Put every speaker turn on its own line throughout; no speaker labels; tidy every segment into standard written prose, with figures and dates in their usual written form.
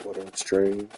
What up, stream?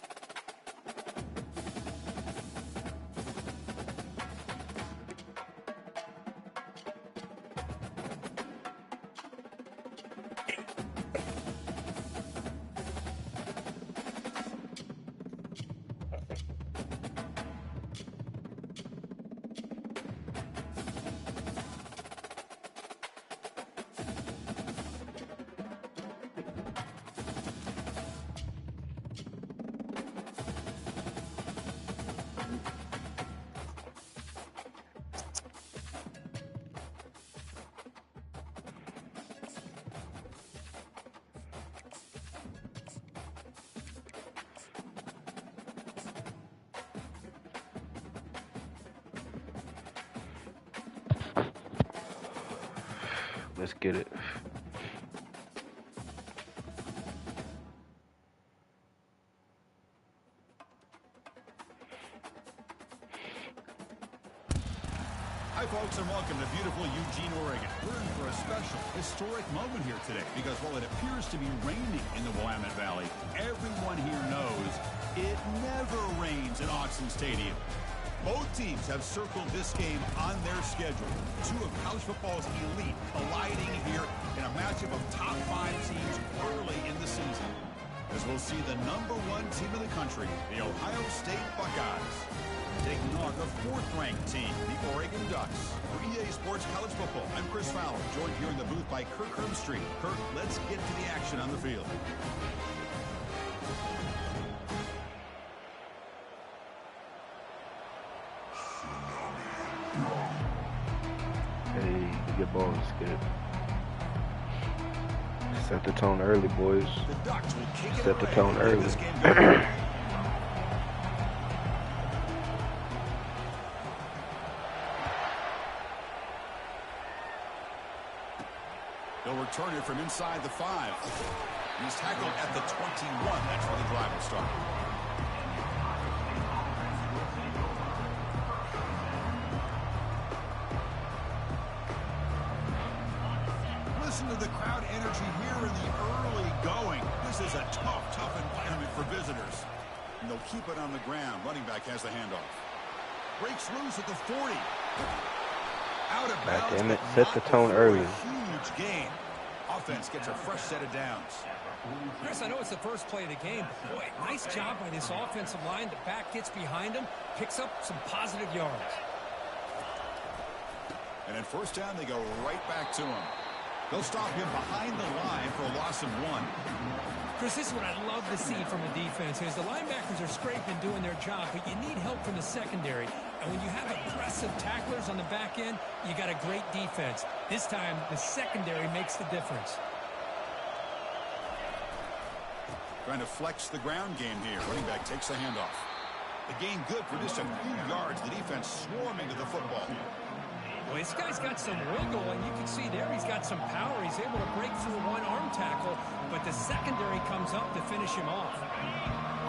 Let's get it.
Hi, folks, and welcome to beautiful Eugene, Oregon. We're in for a special, historic moment here today because while it appears to be raining in the Willamette Valley, everyone here knows it never rains at Autzen Stadium. Both teams have circled this game on their schedule. Two of college football's elite colliding here in a matchup of top 5 teams early in the season. As we'll see the #1 team in the country, the Ohio State Buckeyes, taking on the 4th-ranked team, the Oregon Ducks. For EA Sports College Football, I'm Chris Fowler, joined here in the booth by Kirk Herbstreit. Kirk, let's get to the action on the field.
Hey, get ball, skip. Set the tone early, boys.
The Ducks will kick it
Set the
away
tone
to get
early.
this game going. They'll return it from inside the 5. He's tackled at the 21. That's where the drive will start. Listen to the crowd energy here in the early going. This is a tough environment for visitors. And they'll keep it on the ground. Running back has the handoff. Breaks loose at the 40. Out of bounds.
God damn it. Set the tone early.
Huge gain. Offense gets a fresh set of downs.
Chris, I know it's the first play of the game. Boy, nice job by this offensive line. The back gets behind him, picks up some positive yards.
And at first down, they go right back to him. They'll stop him behind the line for a loss of 1.
Chris, this is what I love to see from a defense is the linebackers are scraping doing their job, but you need help from the secondary. And when you have aggressive tacklers on the back end, you got a great defense. This time, the secondary makes the difference.
Trying to flex the ground game here. Running back takes the handoff. The gain good for just a few yards. The defense swarming to the football.
Well, this guy's got some wiggle, and you can see there he's got some power. He's able to break through one arm tackle, but the secondary comes up to finish him off.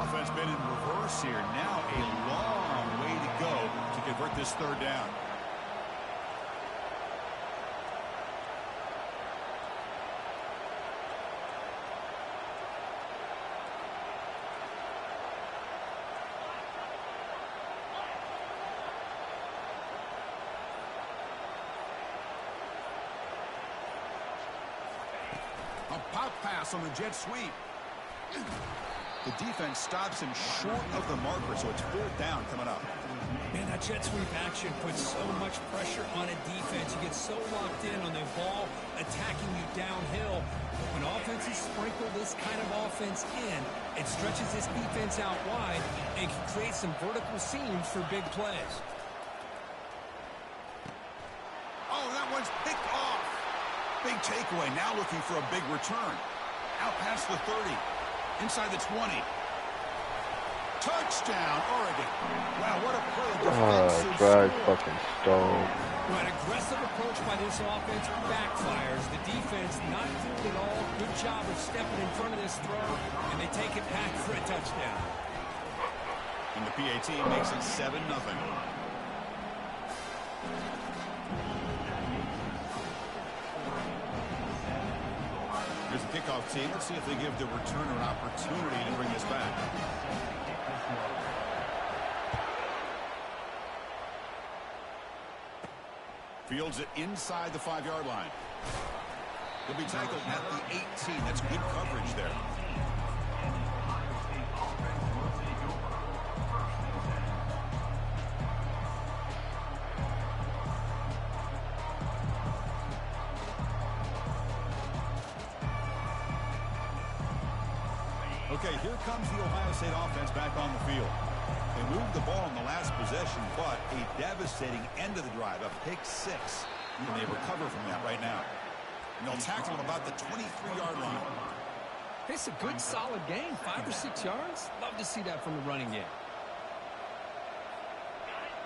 Offense been in reverse here. Now a long way to go to convert this 3rd down. A pop pass on the jet sweep. The defense stops him short of the marker, so it's 4th down coming up.
Man, that jet sweep action puts so much pressure on a defense. You get so locked in on the ball attacking you downhill. But when offenses sprinkle this kind of offense in, it stretches this defense out wide and can create some vertical seams for big plays.
Oh, that one's picked off. Big takeaway. Now looking for a big return. Out past the 30. Inside the 20. Touchdown, Oregon. Wow, what a play.
Drive fucking stalled.
An aggressive approach by this offense backfires. The defense not fooled at all. Good job of stepping in front of this throw, and they take it back for a touchdown.
And the PAT makes it 7-0. Here's kickoff team. Let's see if they give the returner an opportunity to bring this back. Fields it inside the 5-yard line. He'll be tackled at the 18. That's good coverage there. Okay, here comes the Ohio State offense back on the field. They moved the ball in the last possession, but a devastating end of the drive, a pick 6. And they recover from that right now. And they'll tackle him about the 23-yard line.
It's a good, solid game. 5 or 6 yards. Love to see that from the running game.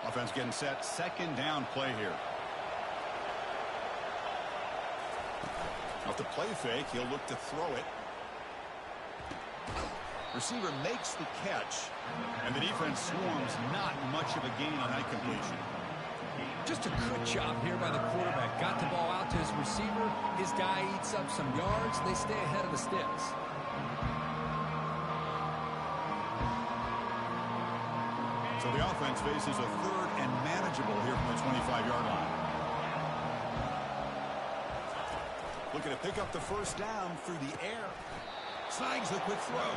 Offense getting set. Second down play here. Off the play fake, he'll look to throw it. Receiver makes the catch, and the defense swarms. Not much of a gain on that completion.
Just a good job here by the quarterback. Got the ball out to his receiver. His guy eats up some yards. They stay ahead of the sticks.
So the offense faces a third and manageable here from the 25-yard line. Looking to pick up the first down through the air. Snags the quick throw.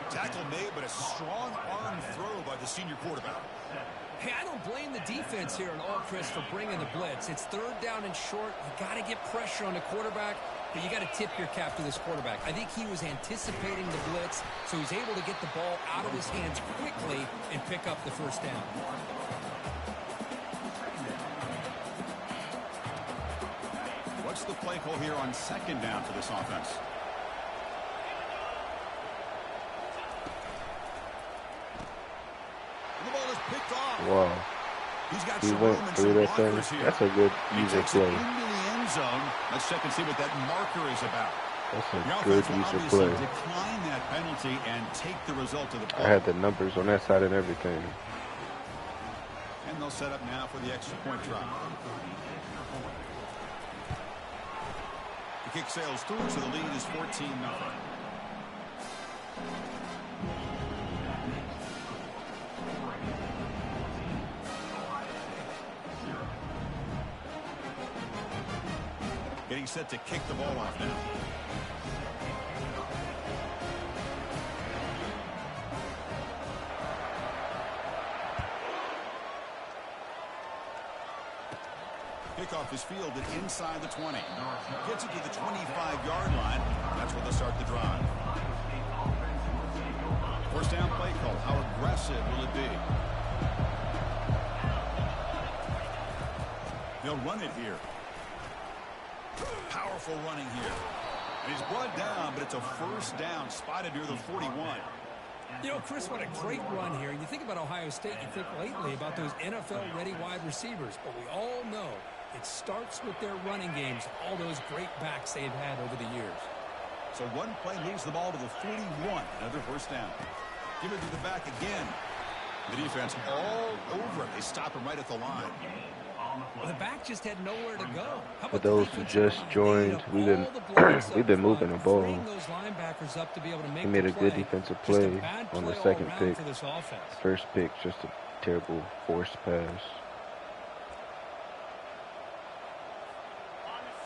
Tackle made, but a strong arm throw by the senior quarterback.
Hey, I don't blame the defense here at all, Chris, for bringing the blitz. It's third down and short. You got to get pressure on the quarterback, but you got to tip your cap to this quarterback. I think he was anticipating the blitz, so he's able to get the ball out of his hands quickly and pick up the first down.
What's the play call here on second down for this offense?
Wow.
He's got
He
some
went
room and
through
some
that thing.
blockers here.
That's a good
He
user
takes it
play.
into the end zone. Let's check and see what that marker is about.
That's
The
a
offense
good
will
user
obviously
play.
decline that penalty and take the result of the play.
I had the numbers on that side and everything.
And they'll set up now for the extra point try. The kick sails through, so the lead is 14-0. Getting set to kick the ball off now. Kickoff is fielded inside the 20. Gets it to the 25-yard line. That's where they'll start the drive. First down play call. How aggressive will it be? They'll run it here. Powerful running here. And he's brought down, but it's a first down spotted near the 41.
You know, Chris, what a great run here. You think about Ohio State, you think lately about those NFL-ready wide receivers. But we all know it starts with their running games, all those great backs they've had over the years.
So one play moves the ball to the 41. Another first down. Give it to the back again. The defense all over it. They stop him right at the line.
Well, the back just had nowhere to go. How
For
about
those who just joined, we've been moving the ball. He made a good defensive play on the second pick. First pick, just a terrible forced pass.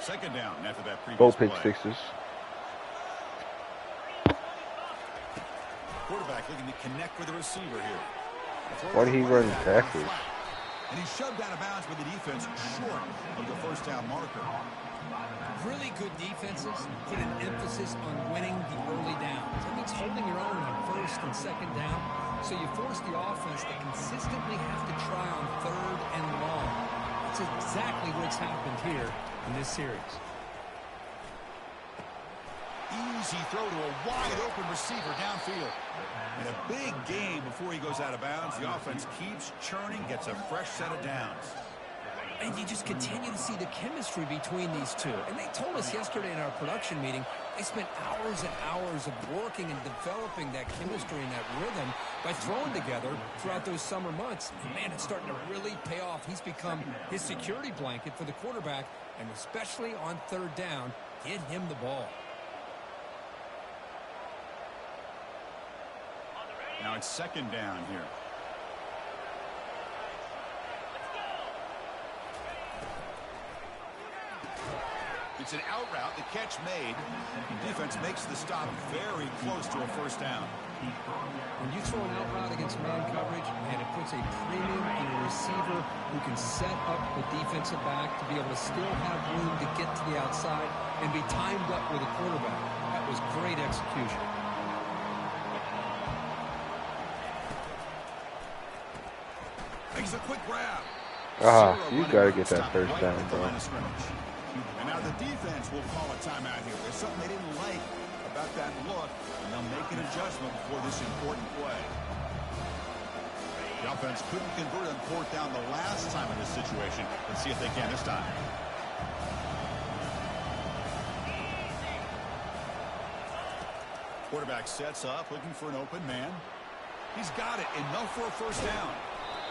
Second down after that previous
Both pick
play.
sixes.
Quarterback looking to connect with the receiver here.
Why did he run backwards?
And he's shoved out of bounds with the defense short of the first down marker.
Really good defenses put an emphasis on winning the early downs. That means holding your own on first and second down. So you force the offense to consistently have to try on third and long. That's exactly what's happened here in this series.
Easy throw to a wide-open receiver downfield. And a big game before he goes out of bounds. The offense keeps churning, gets a fresh set of downs.
And you just continue to see the chemistry between these two. And they told us yesterday in our production meeting, they spent hours and hours of working and developing that chemistry and that rhythm by throwing together throughout those summer months. And man, it's starting to really pay off. He's become his security blanket for the quarterback, and especially on third down, get him the ball.
Now it's second down here. It's an out route. The catch made. Defense makes the stop very close to a first down.
When you throw an out route against man coverage, and it puts a premium on a receiver who can set up the defensive back to be able to still have room to get to the outside and be timed up with a quarterback. That was great execution.
Makes a quick grab.
You got to get that first down, bro.
And now the defense will call a timeout here. There's something they didn't like about that look, and they'll make an adjustment before this important play. The offense couldn't convert on fourth down the last time in this situation. Let's see if they can this time. Quarterback sets up, looking for an open man. He's got it. Enough for a first down.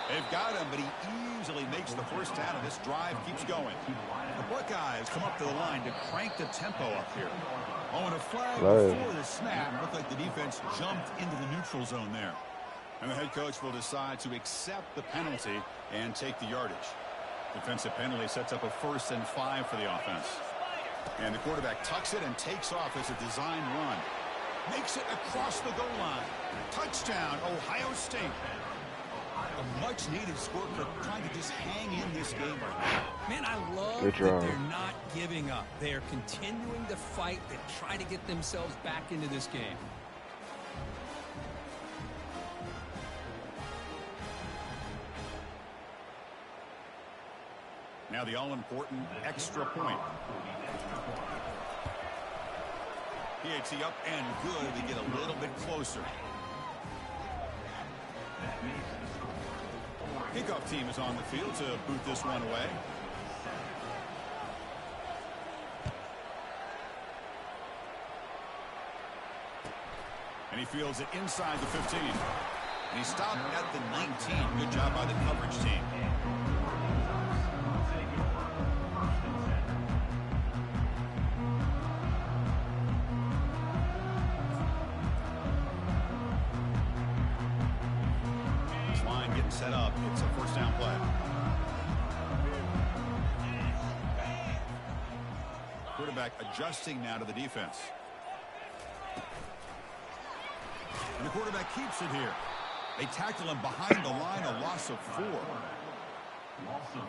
They've got him, but he easily makes the first down, and this drive keeps going. The Buckeyes come up to the line to crank the tempo up here. Oh, and a flag before the snap. Looked like the defense jumped into the neutral zone there. And the head coach will decide to accept the penalty and take the yardage. Defensive penalty sets up a 1st and 5 for the offense. And the quarterback tucks it and takes off as a design run. Makes it across the goal line. Touchdown, Ohio State. A much-needed score for trying to just hang in this game right now.
Man, I love that they're not giving up. They are continuing to fight. They try to get themselves back into this game.
Now the all-important extra point. PAT up and good. We get a little bit closer. Kickoff team is on the field to boot this one away. And he fields it inside the 15. And he stopped at the 19. Good job by the coverage team. Set up. It's a first down play. Quarterback adjusting now to the defense. And the quarterback keeps it here. They tackle him behind the line, a loss of 4.
Loss of 4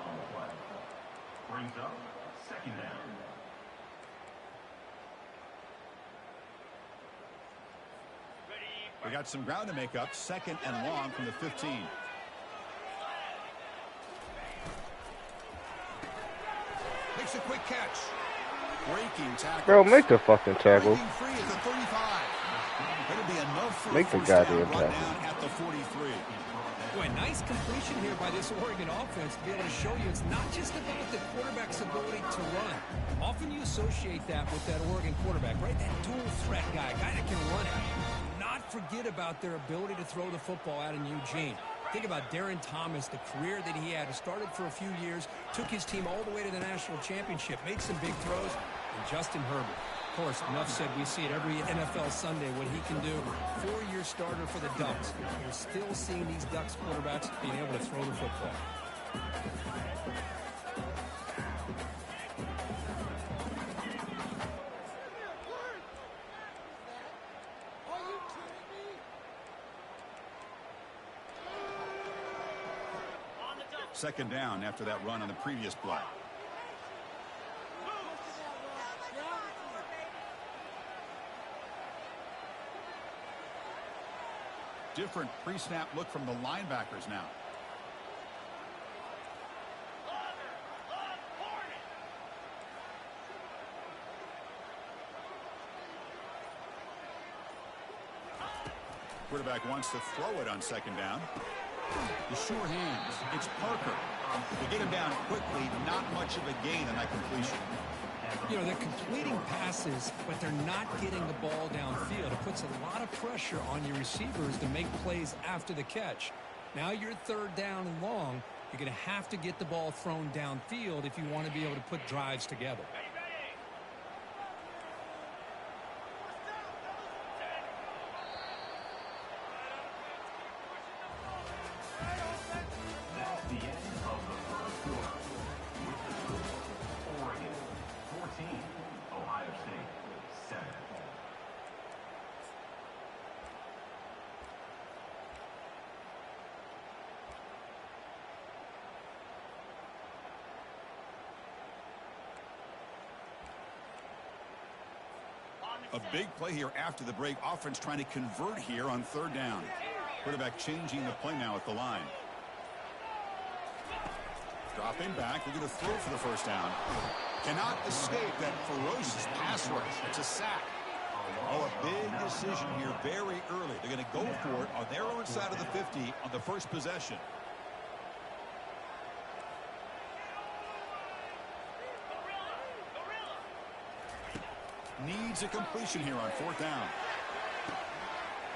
on the play. Brings up second down.
We got some ground to make up. 2nd and long from the 15. Makes a quick catch. Breaking tackle.
Bro, make the fucking tackle.
Free at the 35. It'll be enough for
make the goddamn tackle.
At the 43.
Boy, nice completion here by this Oregon offense to be able to show you it's not just about the quarterback's ability to run. Often you associate that with that Oregon quarterback, right? That dual threat guy that can run it. Not forget about their ability to throw the football out in Eugene. Think about Darren Thomas, the career that he had. Started for a few years, took his team all the way to the national championship, made some big throws, and Justin Herbert. Of course, enough said, we see it every NFL Sunday what he can do. 4-year starter for the Ducks. We're still seeing these Ducks quarterbacks being able to throw the football.
Second down after that run on the previous play. Different pre-snap look from the linebackers now. Quarterback wants to throw it on second down. The sure hands. It's Parker. They get him down quickly. Not much of a gain on that completion.
You know, they're completing passes, but they're not getting the ball downfield. It puts a lot of pressure on your receivers to make plays after the catch. Now you're 3rd down and long. You're going to have to get the ball thrown downfield if you want to be able to put drives together.
A big play here after the break. Offense trying to convert here on 3rd down. Quarterback changing the play now at the line. Dropping back, looking to throw for the 1st down. Cannot escape that ferocious pass rush. It's a sack. Oh, a big decision here very early. They're going to go for it on their own side of the 50 on the first possession. Needs a completion here on 4th down.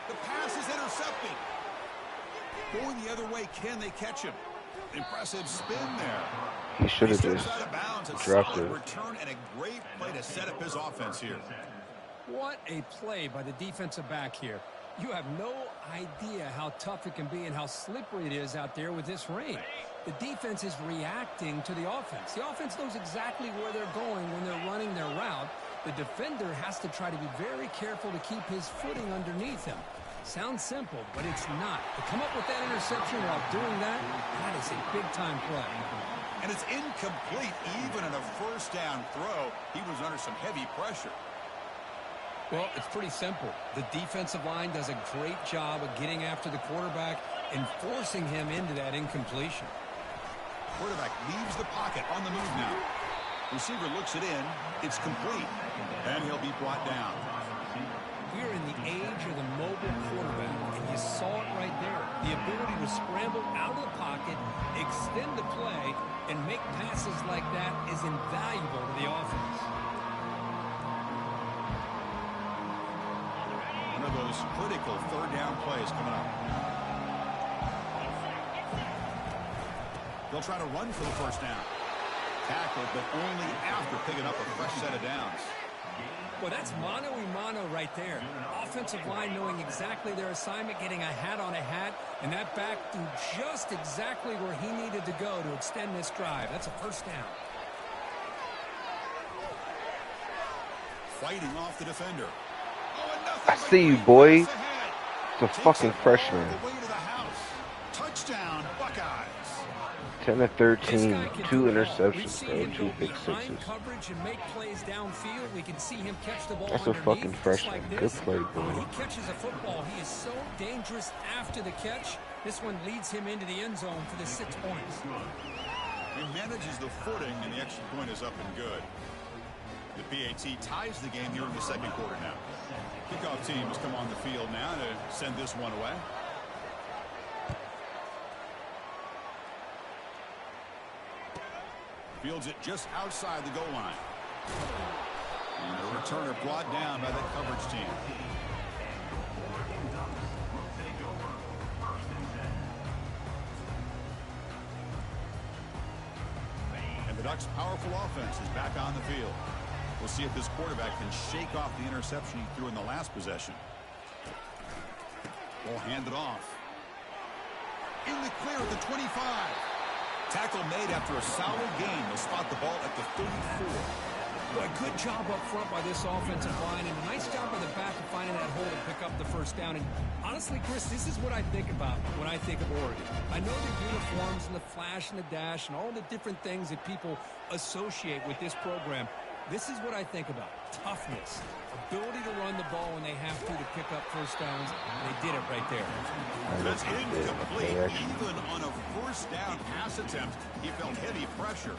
The pass is intercepted. Going the other way, can they catch him? Impressive spin there.
He should have just dropped it.
Return and a great play to set up his offense here.
What a play by the defensive back here. You have no idea how tough it can be and how slippery it is out there with this rain. The defense is reacting to the offense. The offense knows exactly where they're going when they're running their route. The defender has to try to be very careful to keep his footing underneath him. Sounds simple, but it's not. To come up with that interception while doing that, that is a big-time play.
And it's incomplete. Even in a 1st down throw, he was under some heavy pressure.
Well, it's pretty simple. The defensive line does a great job of getting after the quarterback and forcing him into that incompletion.
Quarterback leaves the pocket on the move now. Receiver looks it in. It's complete. And he'll be brought down.
We're in the age of the mobile quarterback, and you saw it right there. The ability to scramble out of the pocket, extend the play, and make passes like that is invaluable to the offense.
One of those critical 3rd down plays coming up. They'll try to run for the 1st down. Tackled, but only after picking up a fresh set of downs.
Well, that's mano-a-mano right there. Offensive line knowing exactly their assignment, getting a hat on a hat, and that back threw just exactly where he needed to go to extend this drive. That's a 1st down.
Fighting off the defender.
I see you, boy. It's a fucking freshman.
Touchdown, Buckeyes.
10 of 13, 2 interceptions, bro, 2 pick sixes. That's a fucking freshman. Good play, bro.
When he catches a football, he is so dangerous after the catch. This one leads him into the end zone for the 6 points.
He manages the footing, and the extra point is up and good. The PAT ties the game here in the 2nd quarter now. Kickoff team has come on the field now to send this one away. Fields it just outside the goal line. And the returner brought down by that coverage team. And the Ducks' powerful offense is back on the field. We'll see if this quarterback can shake off the interception he threw in the last possession. We'll hand it off. In the clear at the 25. Tackle made after a solid gain. They'll spot the ball at the 34.
Boy, good job up front by this offensive line, and a nice job by the back of finding that hole to pick up the 1st down. And honestly, Chris, this is what I think about when I think of Oregon. I know the uniforms and the flash and the dash and all the different things that people associate with this program. This is what I think about. Toughness. Ability to run the ball when they have to pick up 1st downs. And they did it right there.
That's incomplete. Even on a 1st down pass attempt, he felt heavy pressure.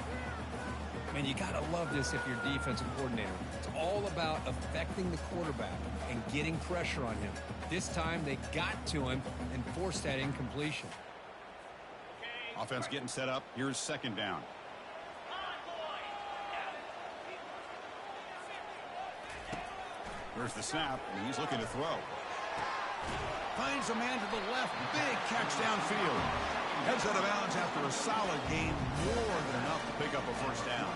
Man, you got to love this if you're defensive coordinator. It's all about affecting the quarterback and getting pressure on him. This time they got to him and forced that incompletion.
Offense getting set up. Here's 2nd down. There's the snap, and he's looking to throw. Finds a man to the left. Big catch downfield. Heads out of bounds after a solid gain. More than enough to pick up a 1st down.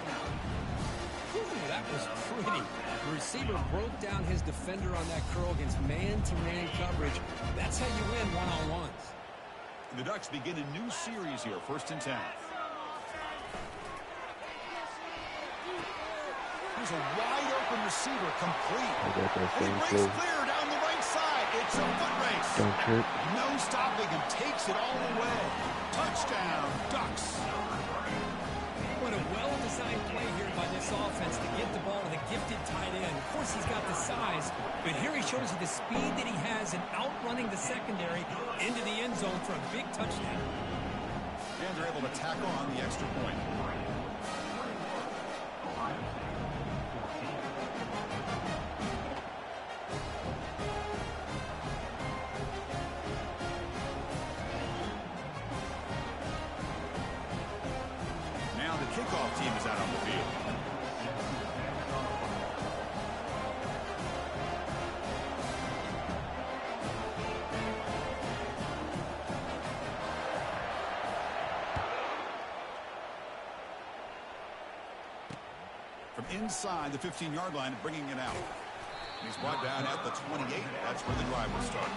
Ooh, that was pretty. The receiver broke down his defender on that curl against man-to-man coverage. That's how you win one-on-ones.
The Ducks begin a new series here. 1st and 10. There's a wide-open receiver, complete. And he breaks clear down the right side. It's a foot race.
Don't trip.
No stopping and takes it all the way. Touchdown, Ducks.
Well, doing a well-designed play here by this offense to get the ball to the gifted tight end. Of course, he's got the size, but here he shows you the speed that he has in outrunning the secondary into the end zone for a big touchdown.
And they're able to tack on the extra point. Kickoff team is out on the field. From inside the 15-yard line, bringing it out. He's brought down at the 28. That's where the drive will start.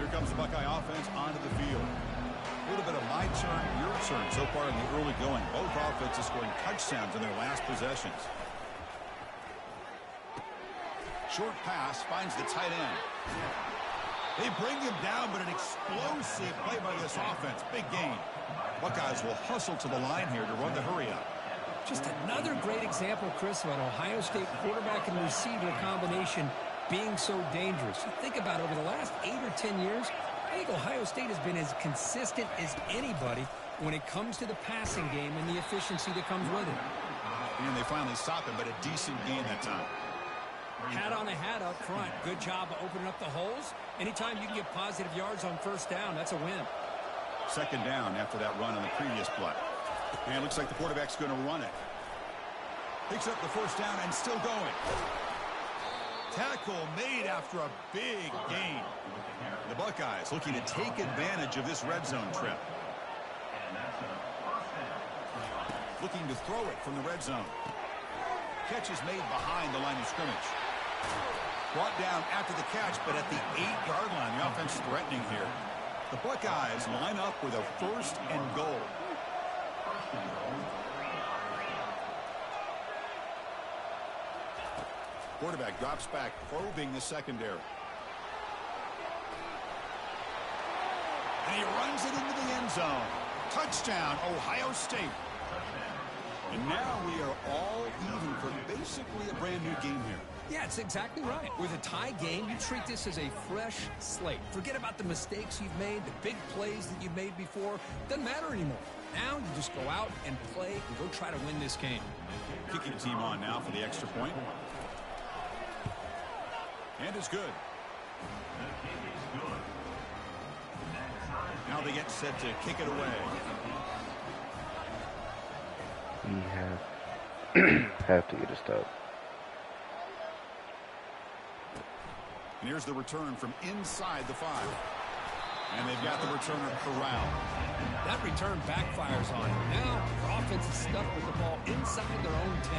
Comes the Buckeye offense onto the field. A little bit of my turn, your turn so far in the early going. Both offenses scoring touchdowns in their last possessions. Short pass finds the tight end. They bring him down, but an explosive play by this offense. Big gain. Buckeyes will hustle to the line here to run the hurry up.
Just another great example, Chris, of an Ohio State quarterback and receiver combination being so dangerous. You think about over the last 8 or 10 years, I think Ohio State has been as consistent as anybody when it comes to the passing game and the efficiency that comes with it.
And they finally stop him, but a decent gain that time.
Hat on a hat up front. Good job of opening up the holes. Anytime you can get positive yards on first down, that's a win.
Second down after that run on the previous play. And it looks like the quarterback's going to run it. Picks up the first down and still going. Tackle made after a big gain. The Buckeyes looking to take advantage of this red zone trip. Looking to throw it from the red zone. Catch is made behind the line of scrimmage. Brought down after the catch, but at the 8-yard line, the offense threatening here. The Buckeyes line up with a first and goal. Quarterback drops back, probing the secondary. And he runs it into the end zone. Touchdown, Ohio State. And now we are all even for basically a brand new game here.
Yeah, it's exactly right. With a tie game, you treat this as a fresh slate. Forget about the mistakes you've made, the big plays that you've made before. Doesn't matter anymore. Now you just go out and play and go try to win this game.
Kicking team on now for the extra point. And it's good. Now they get set to kick it away.
We have to get a stop.
And here's the return from inside the 5. And they've got the returner corralled.
That return backfires on him. Now their offense is stuck with the ball inside their own 10.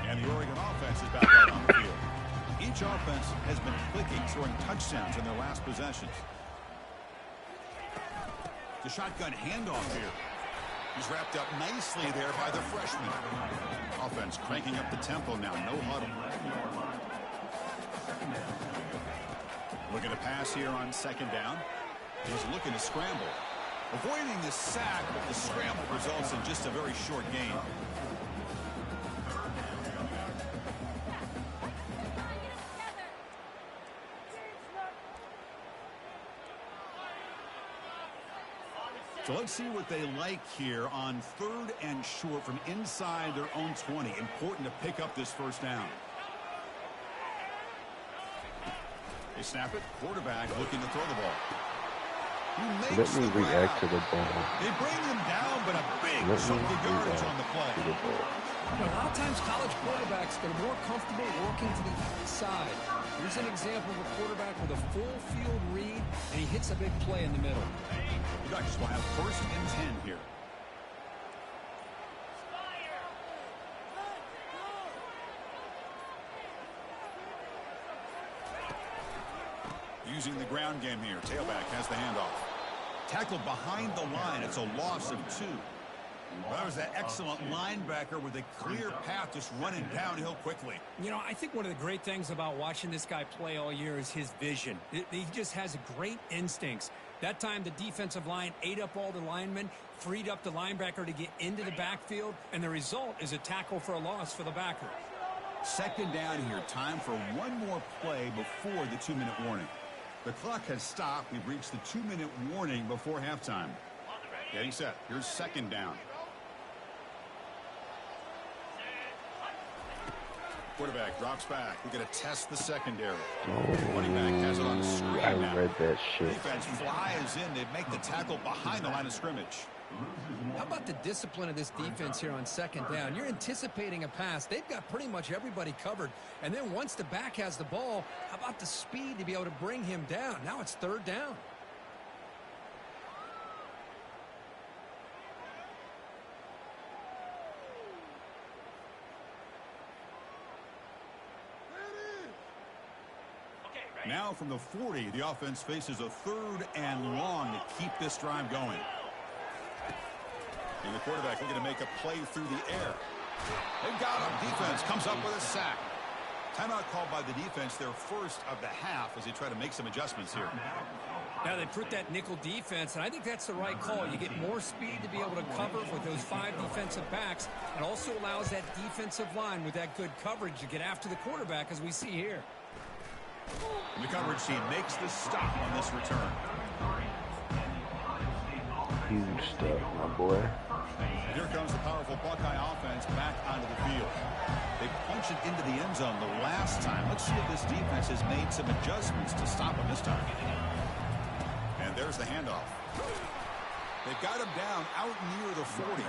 And the Oregon offense is back out on the field. Each offense has been clicking, scoring touchdowns in their last possessions. The shotgun handoff here. He's wrapped up nicely there by the freshman. Offense cranking up the tempo now. No huddle. Looking to pass here on second down. He's looking to scramble. Avoiding the sack, but the scramble results in just a very short gain. So let's see what they like here on 3rd and short from inside their own 20. Important to pick up this first down. They snap it. Quarterback looking to throw the ball.
Let me react to the ball.
They bring him down, but a big chunk of yardage on the play.
A lot of times college quarterbacks are more comfortable working to the outside. Here's an example of a quarterback with a full field read, and he hits a big play in the middle.
The Ducks will have 1st and 10 here. Using the ground game here. Tailback has the handoff. Tackled behind the line. It's a loss of 2. Well, that was that excellent linebacker with a clear path just running downhill quickly.
You know, I think one of the great things about watching this guy play all year is his vision. He just has great instincts. That time, the defensive line ate up all the linemen, freed up the linebacker to get into the backfield, and the result is a tackle for a loss for the backer.
Second down here. Time for one more play before the 2-minute warning. The clock has stopped. We've reached the 2-minute warning before halftime. Getting set. Here's second down. Quarterback drops back. We're going to test the secondary. Running back has it on the screen
I
now.
read that shit.
Defense flies in. They make the tackle behind the line of scrimmage.
How about the discipline of this defense here on second down? You're anticipating a pass. They've got pretty much everybody covered. And then once the back has the ball, how about the speed to be able to bring him down? Now it's third down.
Now from the 40, the offense faces a 3rd and long to keep this drive going. And the quarterback looking to make a play through the air. They've got him. Defense comes up with a sack. Timeout called by the defense, their first of the half, as they try to make some adjustments here.
Now they put that nickel defense, and I think that's the right call. You get more speed to be able to cover with those 5 defensive backs. It also allows that defensive line with that good coverage to get after the quarterback, as we see here.
And the coverage team makes the stop on this return.
Huge stuff, my boy.
And here comes the powerful Buckeye offense back onto the field. They punched it into the end zone the last time. Let's see if this defense has made some adjustments to stop him this time. And there's the handoff. They've got him down out near the 40.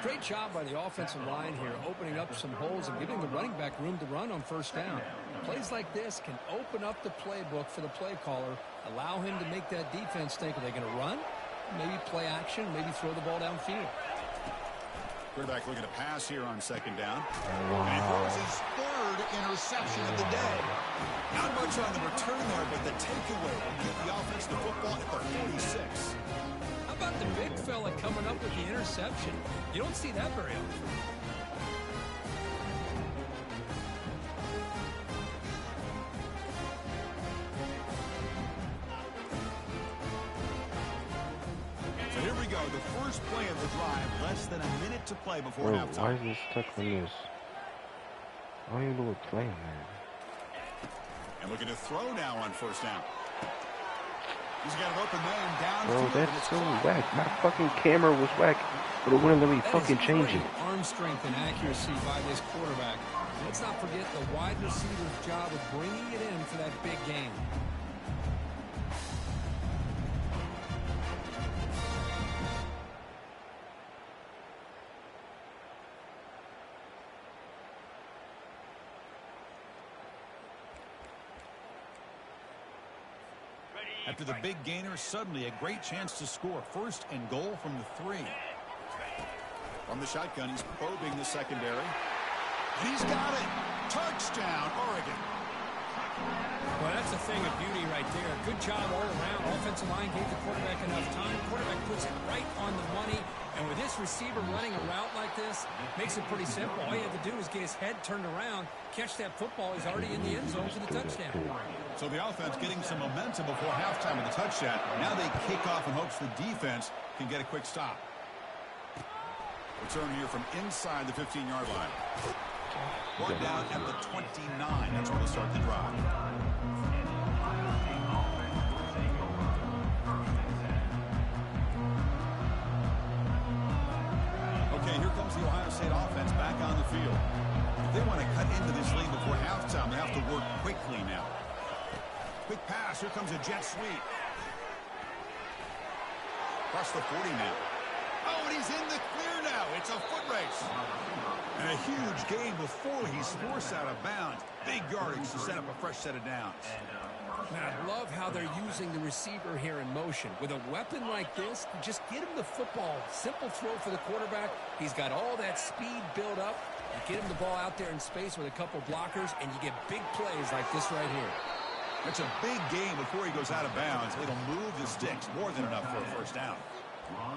Great job by the offensive line here, opening up some holes and giving the running back room to run on first down. Plays like this can open up the playbook for the play caller, allow him to make that defense think, are they going to run? Maybe play action, maybe throw the ball downfield.
Quarterback looking to pass here on second down. And he throws his 3rd interception of the day. Not much on the return there, but the takeaway will get the offense the football at the 46.
How about the big fella coming up with the interception? You don't see that very often.
So here we go, the first play of the drive, less than a minute to play before
Bro,
halftime.
why is this stuck on this? Why are you little playing, man?
And looking to throw now on first down. He's got an open man down.
Bro, that's so whack. My fucking camera was whack, but it wouldn't let me fucking change it.
Arm strength and accuracy by this quarterback. Let's not forget the wide receiver's job of bringing it in for that big game.
After the big gainer, suddenly a great chance to score. 1st and goal from the 3. From the shotgun, he's probing the secondary. And he's got it. Touchdown, Oregon.
Well, that's a thing of beauty right there. Good job all around. Offensive line gave the quarterback enough time. Quarterback puts it right on the money. And with this receiver running a route like this, makes it pretty simple. All you have to do is get his head turned around, catch that football. He's already in the end zone for the touchdown.
So the offense getting some momentum before halftime with the touchdown. Now they kick off in hopes the defense can get a quick stop. Return here from inside the 15-yard line. One down at the 29. That's where they'll start the drive. Okay, here comes the Ohio State offense back on the field. If they want to cut into this lead before halftime, they have to work quickly now. Quick pass. Here comes a jet sweep. Across the 40 now. Oh, and he's in the clear now. It's a foot race. And a huge gain before he's forced out of bounds. Big yardage to set up a fresh set of downs.
Man, I love how they're using the receiver here in motion. With a weapon like this, just get him the football. Simple throw for the quarterback. He's got all that speed built up. You get him the ball out there in space with a couple blockers, and you get big plays like this right here.
It's a big gain before he goes out of bounds. It'll move the sticks more than enough for a first down.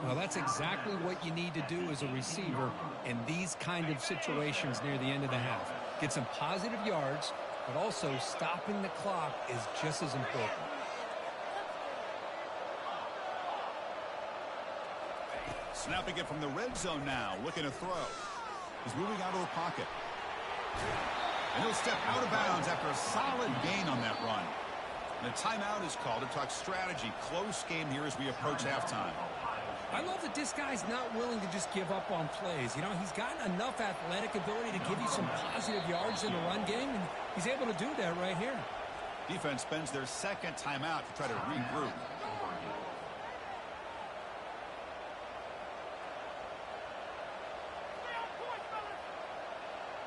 Well, that's exactly what you need to do as a receiver in these kind of situations near the end of the half. Get some positive yards, but also stopping the clock is just as important.
Snapping it from the red zone now, looking to throw. He's moving out of the pocket. And he'll step out of bounds after a solid gain on that run. And a timeout is called to talk strategy. Close game here as we approach halftime.
I love that this guy's not willing to just give up on plays. You know, he's got enough athletic ability to give you some positive yards in the run game, and he's able to do that right here.
Defense spends their second timeout to try to regroup.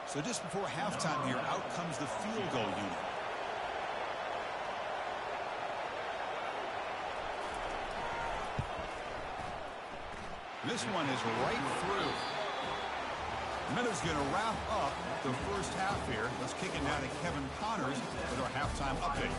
So just before halftime here, out comes the field goal unit. This one is right through. Miller's going to wrap up the first half here. Let's kick it now to Kevin Connors with our halftime update.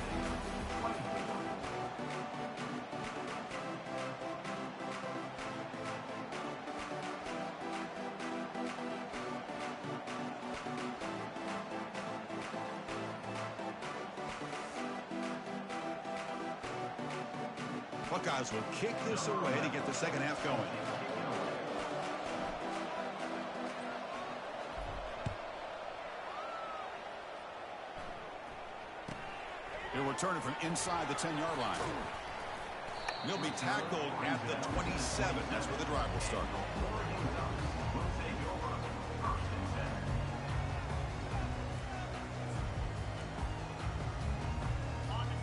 Buckeyes will kick this away to get the second half going. He'll return it from inside the 10-yard line. He'll be tackled at the 27. That's where the drive will start.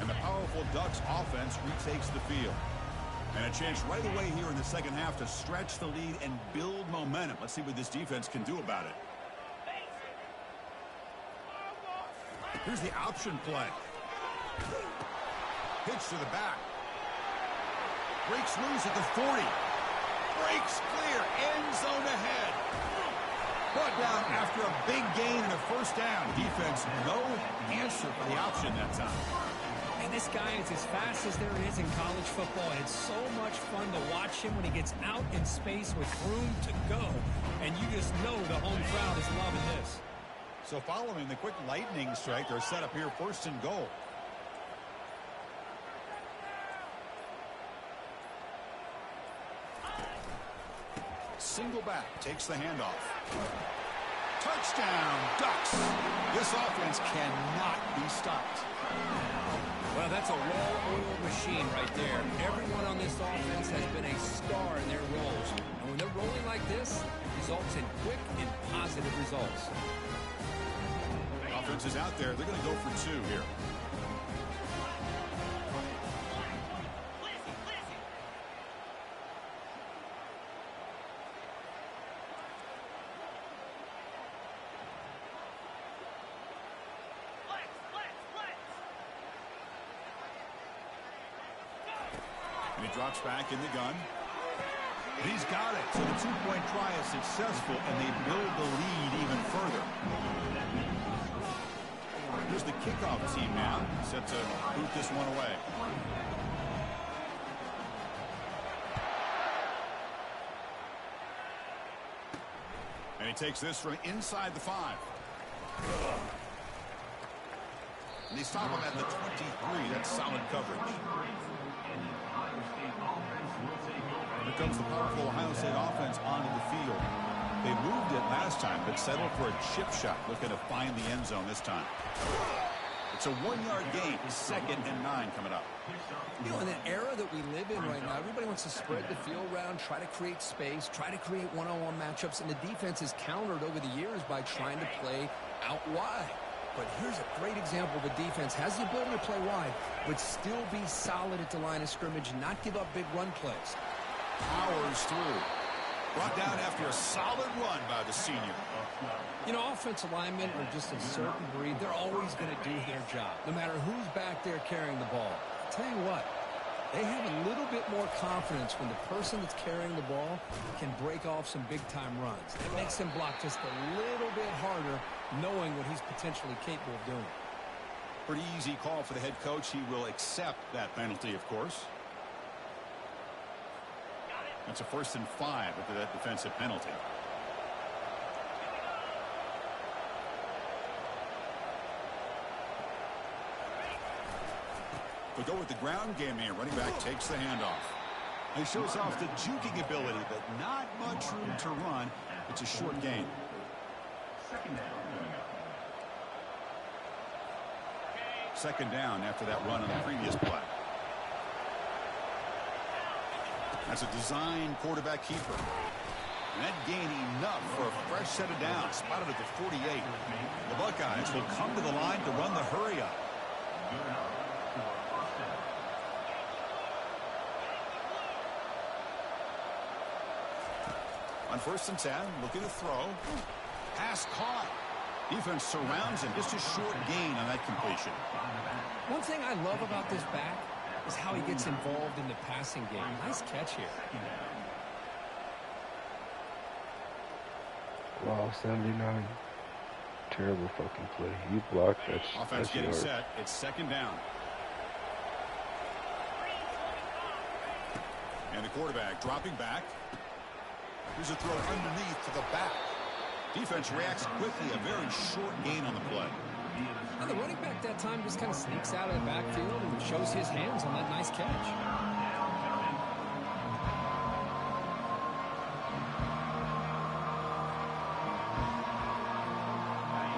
And the powerful Ducks offense retakes the field. And a chance right away here in the second half to stretch the lead and build momentum. Let's see what this defense can do about it. Here's the option play. Pitch to the back. Breaks loose at the 40. Breaks clear. End zone ahead. Brought down after a big gain and a first down. Defense, no answer for the option that time.
And this guy is as fast as there is in college football. And it's so much fun to watch him when he gets out in space with room to go. And you just know the home crowd is loving this.
So following the quick lightning strike, they're set up here first and goal. Single back, takes the handoff. Touchdown, Ducks. This offense cannot be stopped.
Well, that's a well-oiled machine right there. Everyone on this offense has been a star in their roles. And when they're rolling like this, it results in quick and positive results.
The offense is out there. They're going to go for two here. And he drops back in the gun. And he's got it. So the two-point try is successful, and they build the lead even further. Here's the kickoff team now, set to boot this one away. And he takes this from inside the 5. And they stop him at the 23. That's solid coverage. Here comes the powerful Ohio State offense onto the field. They moved it last time, but settled for a chip shot, looking to find the end zone this time. It's a 1-yard gain, 2nd and 9 coming up.
You know, in the era that we live in right now, everybody wants to spread the field around, try to create space, try to create one-on-one matchups, and the defense has countered over the years by trying to play out wide. But here's a great example of a defense has the ability to play wide, but still be solid at the line of scrimmage and not give up big run plays.
Powers through. Brought down after a solid run by the senior.
You know, offensive linemen are just a certain breed. They're always going to do their job, no matter who's back there carrying the ball. I'll tell you what, they have a little bit more confidence when the person that's carrying the ball can break off some big-time runs. It makes them block just a little bit harder, knowing what he's potentially capable of doing.
Pretty easy call for the head coach. He will accept that penalty, of course. That's a 1st and 5 after that defensive penalty. We'll go with the ground game here. Running back takes the handoff. He shows off the juking ability, but not much room to run. It's a short gain. Second down after that run on the previous play. That's a design quarterback keeper. And that gained enough for a fresh set of downs. Spotted at the 48. The Buckeyes will come to the line to run the hurry up. On 1st and 10, looking to throw. Pass caught. Defense surrounds him. Just a short gain on that completion.
One thing I love about this back is how he gets involved in the passing game. Nice catch here.
Wow, 79. Terrible fucking play. You blocked.
Offense
that's
getting
yours.
set. It's 2nd down. And the quarterback dropping back. Here's a throw underneath to the back. Defense reacts quickly. A very short gain on the play.
And the running back that time just kind of sneaks out of the backfield and shows his hands on that nice catch.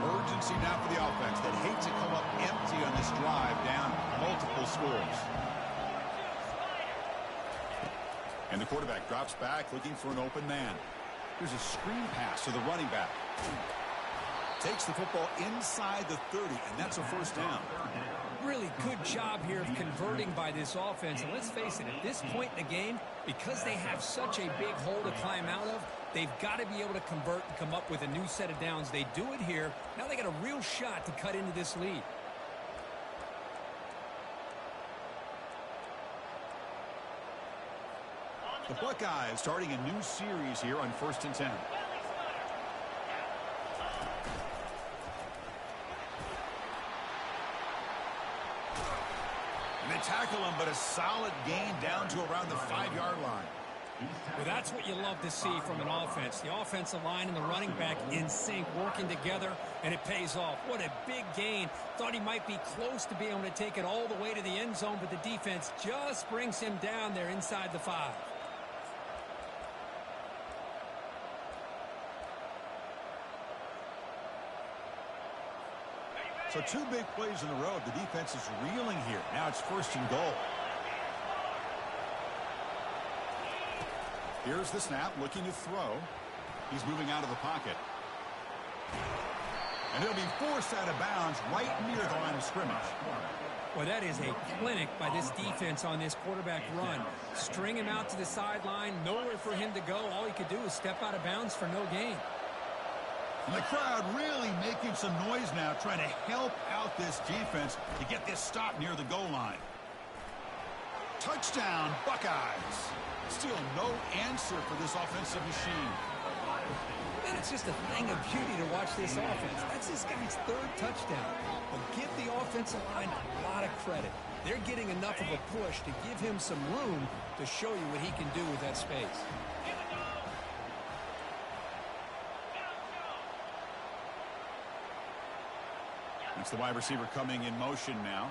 Urgency now for the offense that hate to come up empty on this drive, down multiple scores. And the quarterback drops back looking for an open man. Here's a screen pass to the running back. Takes the football inside the 30, and that's a 1st down.
Really good job here of converting by this offense. And let's face it, at this point in the game, because they have such a big hole to climb out of, they've got to be able to convert and come up with a new set of downs. They do it here. Now they got a real shot to cut into this lead.
The Buckeyes starting a new series here on 1st and 10. And they tackle him, but a solid gain down to around the 5-yard line.
Well, that's what you love to see from an offense. The offensive line and the running back in sync, working together, and it pays off. What a big gain. Thought he might be close to being able to take it all the way to the end zone, but the defense just brings him down there inside the 5.
So 2 big plays in a row. The defense is reeling here. Now it's 1st and goal. Here's the snap, looking to throw. He's moving out of the pocket. And he'll be forced out of bounds right near the line of scrimmage.
Well, that is a clinic by this defense on this quarterback run. String him out to the sideline, nowhere for him to go. All he could do is step out of bounds for no gain.
And the crowd really making some noise now, trying to help out this defense to get this stop near the goal line. Touchdown, Buckeyes. Still no answer for this offensive machine.
Man, it's just a thing of beauty to watch this offense. That's this guy's 3rd touchdown. But give the offensive line a lot of credit. They're getting enough of a push to give him some room to show you what he can do with that space.
It's the wide receiver coming in motion now.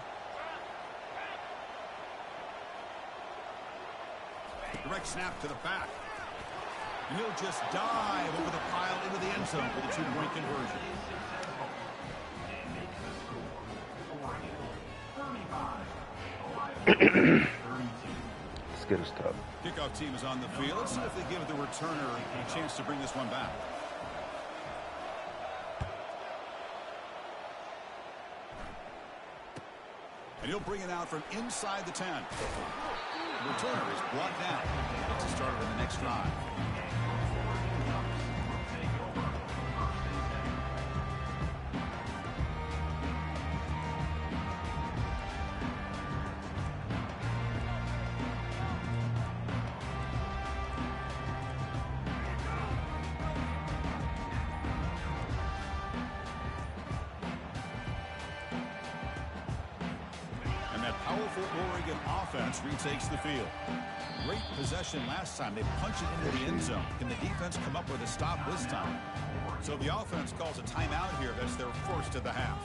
Direct snap to the back. And he'll just dive over the pile into the end zone for the 2-point conversion.
Let's get a stop.
Kickoff team is on the field. Let's see if they give the returner a chance to bring this one back. And he'll bring it out from inside the 10. The returner is brought down. Gets us started on the next drive. Oregon offense retakes the field. Great possession last time. They punch it into the end zone. Can the defense come up with a stop this time? So the offense calls a timeout here. That's their first of the half.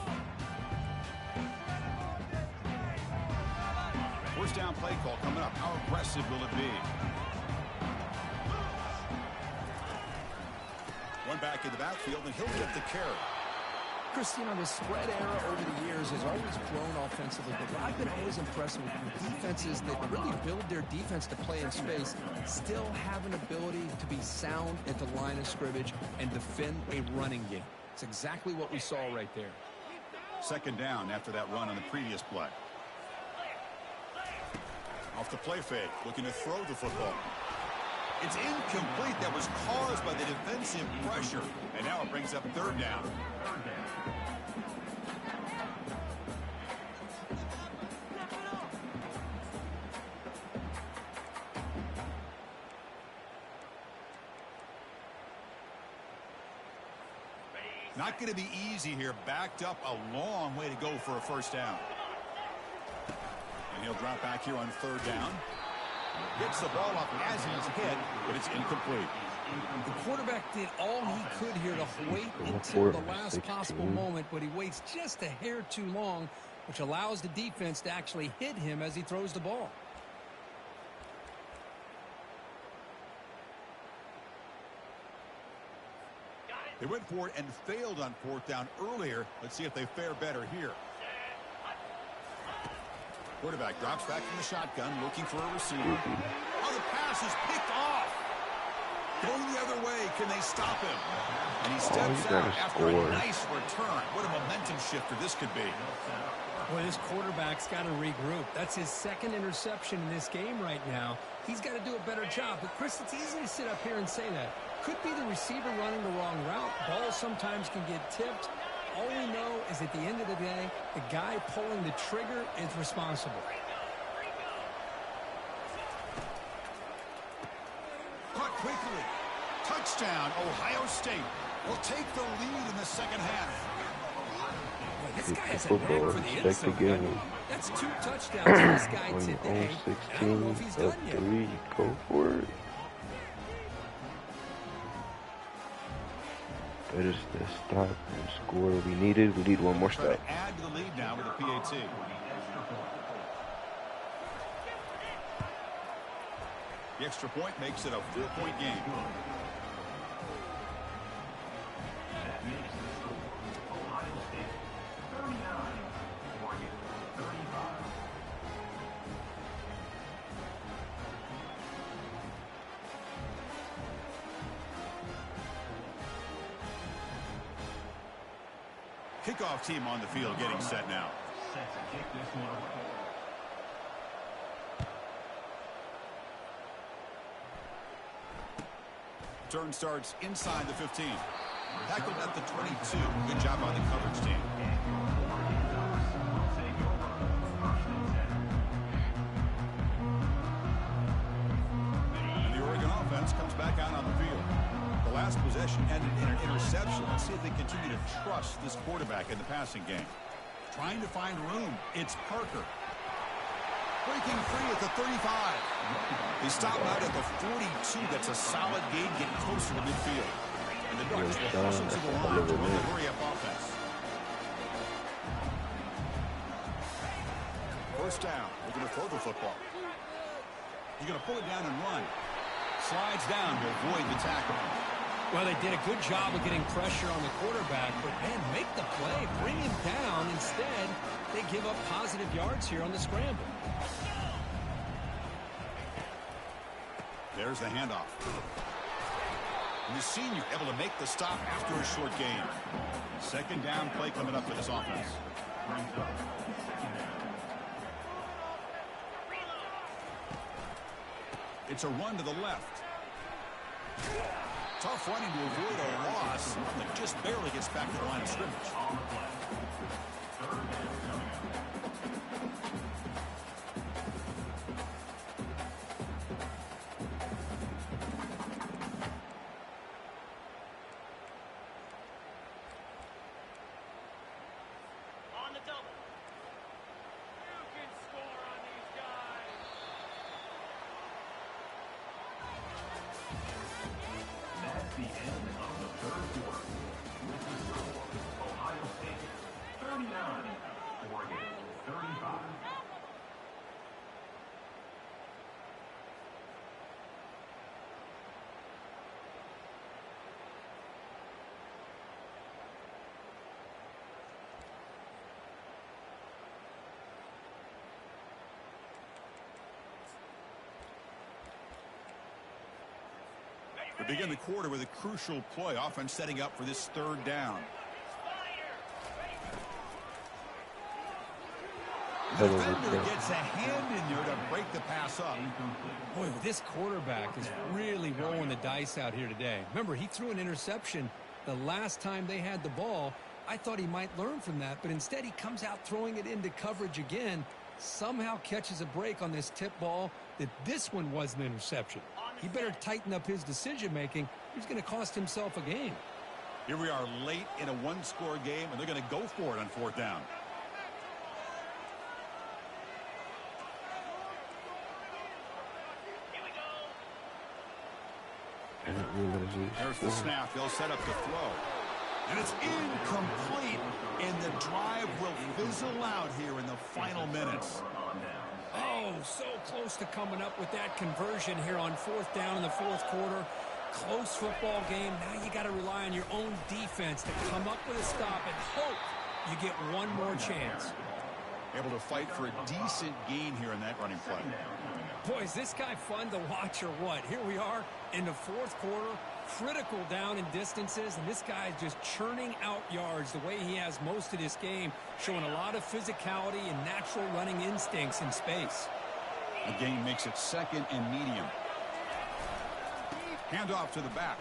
First down play call coming up. How aggressive will it be? One back in the backfield, and he'll get the carry.
Chris, you know, the spread era over the years has always grown offensively, but I've been always impressed with defenses that really build their defense to play in space, still have an ability to be sound at the line of scrimmage and defend a running game. It's exactly what we saw right there.
Second down after that run on the previous play. Off the play fake, looking to throw the football. It's incomplete. That was caused by the defensive pressure. And now it brings up third down. Not going to be easy here. Backed up a long way to go for a first down. And he'll drop back here on third down. Gets the ball up as he's hit, but it's incomplete.
The quarterback did all he could here to wait until the last possible moment, but he waits just a hair too long, which allows the defense to actually hit him as he throws the ball.
They went for it and failed on fourth down earlier. Let's see if they fare better here. Quarterback drops back from the shotgun, looking for a receiver. Oh, the pass is picked off. Going the other way. Can they stop him? And he steps out after a nice return. What a momentum shifter this could be.
Well, this quarterback's got to regroup. That's his second interception in this game right now. He's got to do a better job. But, Chris, it's easy to sit up here and say that. Could be the receiver running the wrong route. Balls sometimes can get tipped. All we know is at the end of the day, the guy pulling the trigger is responsible.
Caught quickly. Touchdown, Ohio State. Will take the lead in the second half.
Boy, this guy has a knack for the end zone. That's 2 touchdowns for this guy today. I don't know if he's done yet.
Go for it. That is the stop and score we needed. We need one more stop.
Add to the lead now with a PAT. The extra point makes it a 4-point game. Kickoff team on the field getting set now. Turn starts inside the 15. Tackled at the 22. Good job on the coverage team. And the Oregon offense comes back out on the field. The last possession ended in an interception. Let's see if they continue to trust this quarterback in the passing game. Trying to find room. It's Parker. Breaking free at the 35. They stop out at the 42. That's a solid gain, getting closer to midfield. And the Ducks will hustle to the line to run the hurry-up offense. First down. They're going to throw the football. He's going to pull it down and run. Slides down to avoid the tackle.
Well, they did a good job of getting pressure on the quarterback, but, man, make the play. Bring him down. Instead, they give up positive yards here on the scramble.
There's the handoff. And the senior able to make the stop after a short gain. Second down play coming up for this offense. It's a run to the left. Tough running to avoid a loss. That just barely gets back to the line of scrimmage. begin the quarter with a crucial play. Offense setting up for this third down. The defender gets a hand in there to break the pass up.
Boy, this quarterback is really rolling the dice out here today. Remember, he threw an interception the last time they had the ball. I thought he might learn from that, but instead he comes out throwing it into coverage again. Somehow catches a break on this tip ball that this one was an interception. He better tighten up his decision-making. He's going to cost himself a game.
Here we are late in a one-score game, and they're going to go for it on fourth down. There's the snap. They'll set up the throw. And it's incomplete, and the drive will fizzle out here in the final minutes.
Oh, so close to coming up with that conversion here on fourth down in the fourth quarter. Close football game. Now you got to rely on your own defense to come up with a stop and hope you get one more chance.
Able to fight for a decent gain here in that running play.
Boy, is this guy fun to watch or what? Here we are in the fourth quarter, critical down and distances, and this guy is just churning out yards the way he has most of this game, showing a lot of physicality and natural running instincts in space.
The game makes it second and medium. Handoff to the back.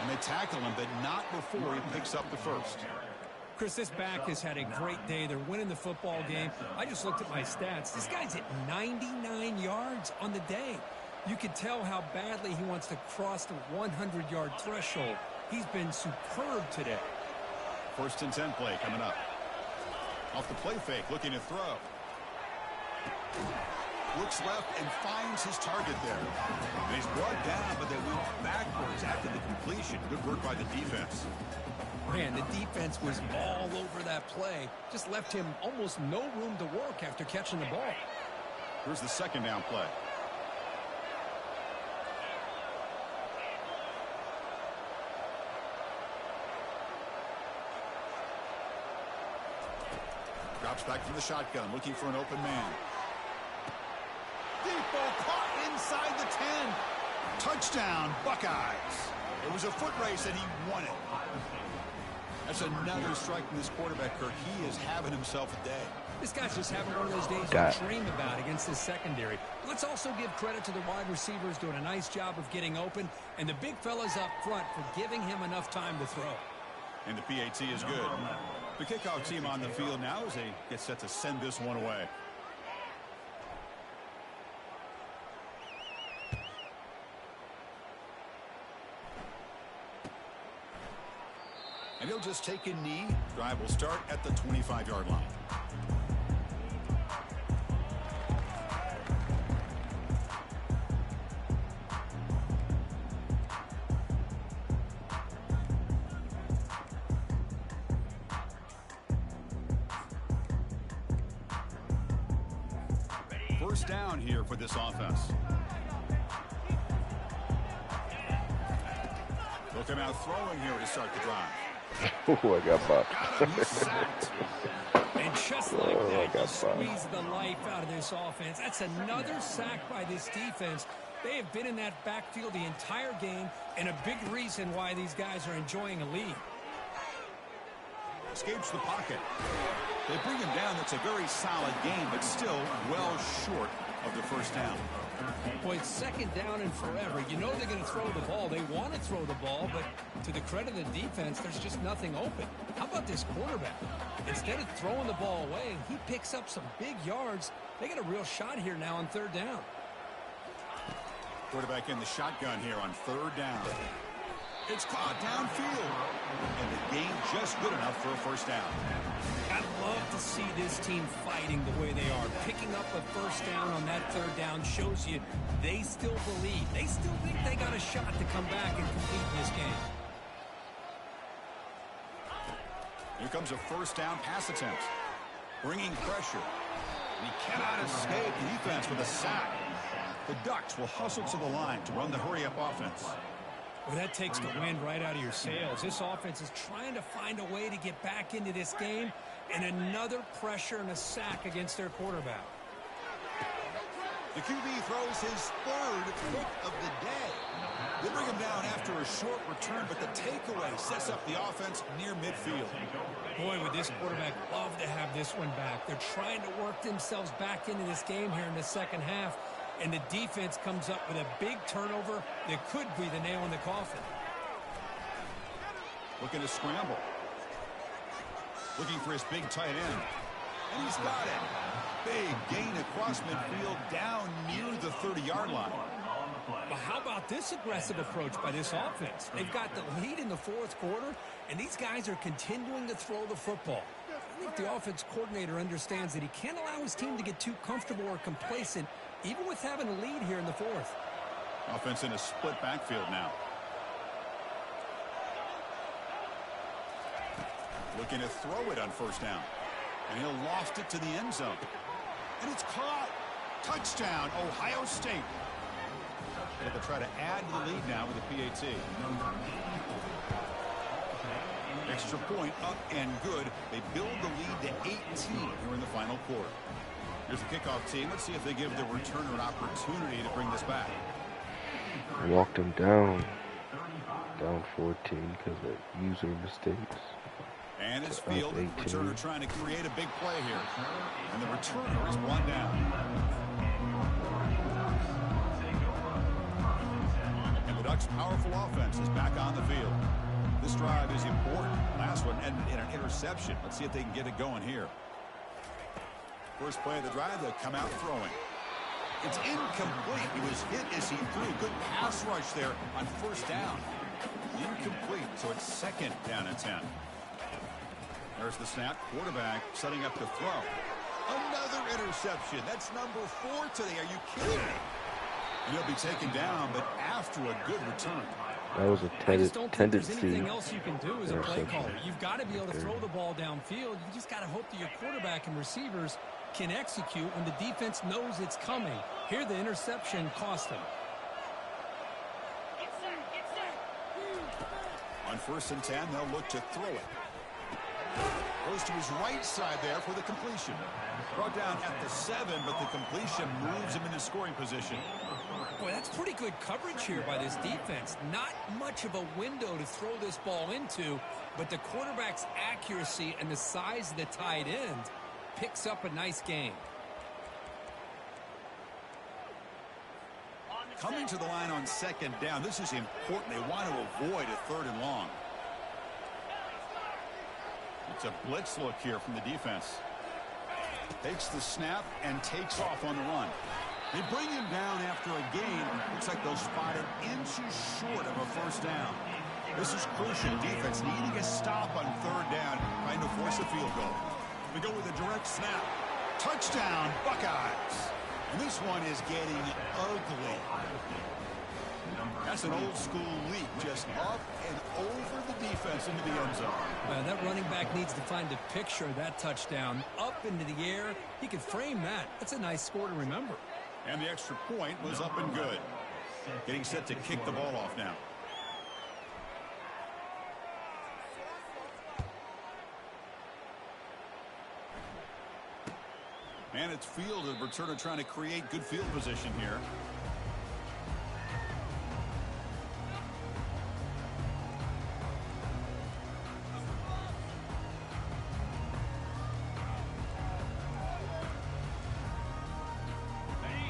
And they tackle him, but not before he picks up the first.
Chris, this back has had a great day. They're winning the football game. I just looked at my stats. This guy's at 99 yards on the day. You can tell how badly he wants to cross the 100-yard threshold. He's been superb today.
1st and 10 play coming up. Off the play fake, looking to throw. Looks left and finds his target there. And he's brought down, but they went backwards after the completion. Good work by the defense.
Man, the defense was all over that play. Just left him almost no room to work after catching the ball.
Here's the second down play. Drops back from the shotgun, looking for an open man. Deep ball caught inside the 10. Touchdown, Buckeyes. It was a foot race, and he won it. That's another strike from this quarterback, Kirk. He is having himself a day.
This guy's just having one of those days you dream about against his secondary. Let's also give credit to the wide receivers doing a nice job of getting open, and the big fellas up front for giving him enough time to throw.
And the PAT is good. The kickoff team on the field now as they get set to send this one away. And he'll just take a knee. Drive will start at the 25-yard line. First down here for this offense. They'll come out throwing here to start the drive.
Oh, I got bopped.
And just like that, you squeeze the life out of this offense. That's another sack by this defense. They have been in that backfield the entire game, and a big reason why these guys are enjoying a lead.
Escapes the pocket. They bring him down. That's a very solid game, but still well short of the first down.
Boy, it's second down and forever. You know they're going to throw the ball. They want to throw the ball, but to the credit of the defense, there's just nothing open. How about this quarterback? Instead of throwing the ball away, he picks up some big yards. They got a real shot here now on third down.
Quarterback in the shotgun here on third down. It's caught downfield. And the game just good enough for a first down.
I love to see this team fighting the way they are. Picking up a first down on that third down shows you they still believe. They still think they got a shot to come back and compete in this game.
Here comes a first down pass attempt. Bringing pressure. And he cannot escape the defense with a sack. The Ducks will hustle to the line to run the hurry-up offense.
Well, that takes the wind right out of your sails. This offense is trying to find a way to get back into this game, and another pressure and a sack against their quarterback.
The QB throws his third pick of the day. They bring him down after a short return, but the takeaway sets up the offense near midfield.
Boy, would this quarterback love to have this one back. They're trying to work themselves back into this game here in the second half, and the defense comes up with a big turnover that could be the nail in the coffin.
Looking to scramble. Looking for his big tight end. And he's got it. Big gain across midfield down near the 30-yard line.
Well, how about this aggressive approach by this offense? They've got the lead in the fourth quarter, and these guys are continuing to throw the football. I think the offense coordinator understands that he can't allow his team to get too comfortable or complacent, even with having a lead here in the fourth.
Offense in a split backfield now. Looking to throw it on first down. And he'll loft it to the end zone. And it's caught. Touchdown, Ohio State. They'll try to add to the lead now with the PAT. Extra point up and good. They build the lead to 18 here in the final quarter. Here's the kickoff team. Let's see if they give the returner an opportunity to bring this back.
Walked him down 14 because of user mistakes.
And it's fielded. Returner trying to create a big play here. And the returner is one down. And the Ducks' powerful offense is back on the field. This drive is important. Last one ended in an interception. Let's see if they can get it going here. First play of the drive, they'll come out throwing. It's incomplete. He was hit as he threw. Good pass rush there on first down. Incomplete, so it's second down and 10. There's the snap. Quarterback setting up to throw. Another interception. That's number 4 today. Are you kidding me? And he'll be taken down, but after a good return.
That was a
I just don't think there's anything else you can do as a play caller. You've got to be able to throw the ball downfield. You just got to hope that your quarterback and receivers can execute when the defense knows it's coming. Here, the interception cost them.
On first and 10, they'll look to throw it. Goes to his right side there for the completion. Brought down at the 7, but the completion moves him into scoring position.
Boy, that's pretty good coverage here by this defense. Not much of a window to throw this ball into, but the quarterback's accuracy and the size of the tight end picks up a nice game.
Coming to the line on second down, this is important. They want to avoid a third and long. It's a blitz look here from the defense. Takes the snap and takes off on the run. They bring him down after a gain. Looks like they'll spot him inches short of a first down. This is crucial. Defense needing a stop on third down, trying to force a field goal. We go with a direct snap. Touchdown, Buckeyes. And this one is getting ugly. That's an old school leap, just up and over the defense into the end zone.
That running back needs to find a picture of that touchdown. Up into the air. He could frame that. That's a nice score to remember.
And the extra point was up and good. Getting set to kick the ball off now. And it's fielded. Returner trying to create good field position here.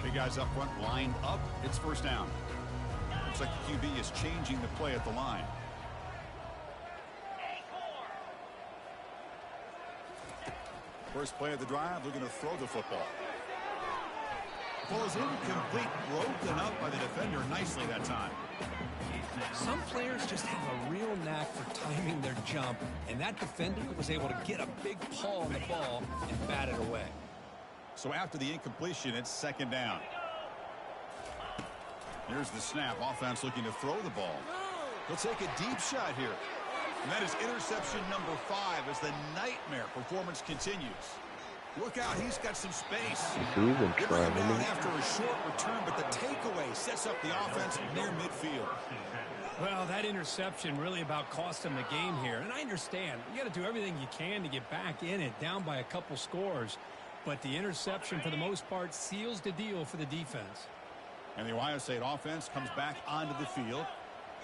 Big guys up front, lined up. It's first down. Looks like the QB is changing the play at the line. First play of the drive, looking to throw the football. The ball is incomplete, broken up by the defender nicely that time.
Some players just have a real knack for timing their jump, and that defender was able to get a big paw on the ball and bat it away.
So after the incompletion, it's second down. Here's the snap. Offense looking to throw the ball. They'll take a deep shot here. And that is interception number 5 as the nightmare performance continues. Look out, he's got some space.
Even
They bring him down after a short return, but the takeaway sets up the offense near midfield.
Well, that interception really about cost them the game here. And I understand. You got to do everything you can to get back in it, down by a couple scores. But the interception, for the most part, seals the deal for the defense.
And the Ohio State offense comes back onto the field.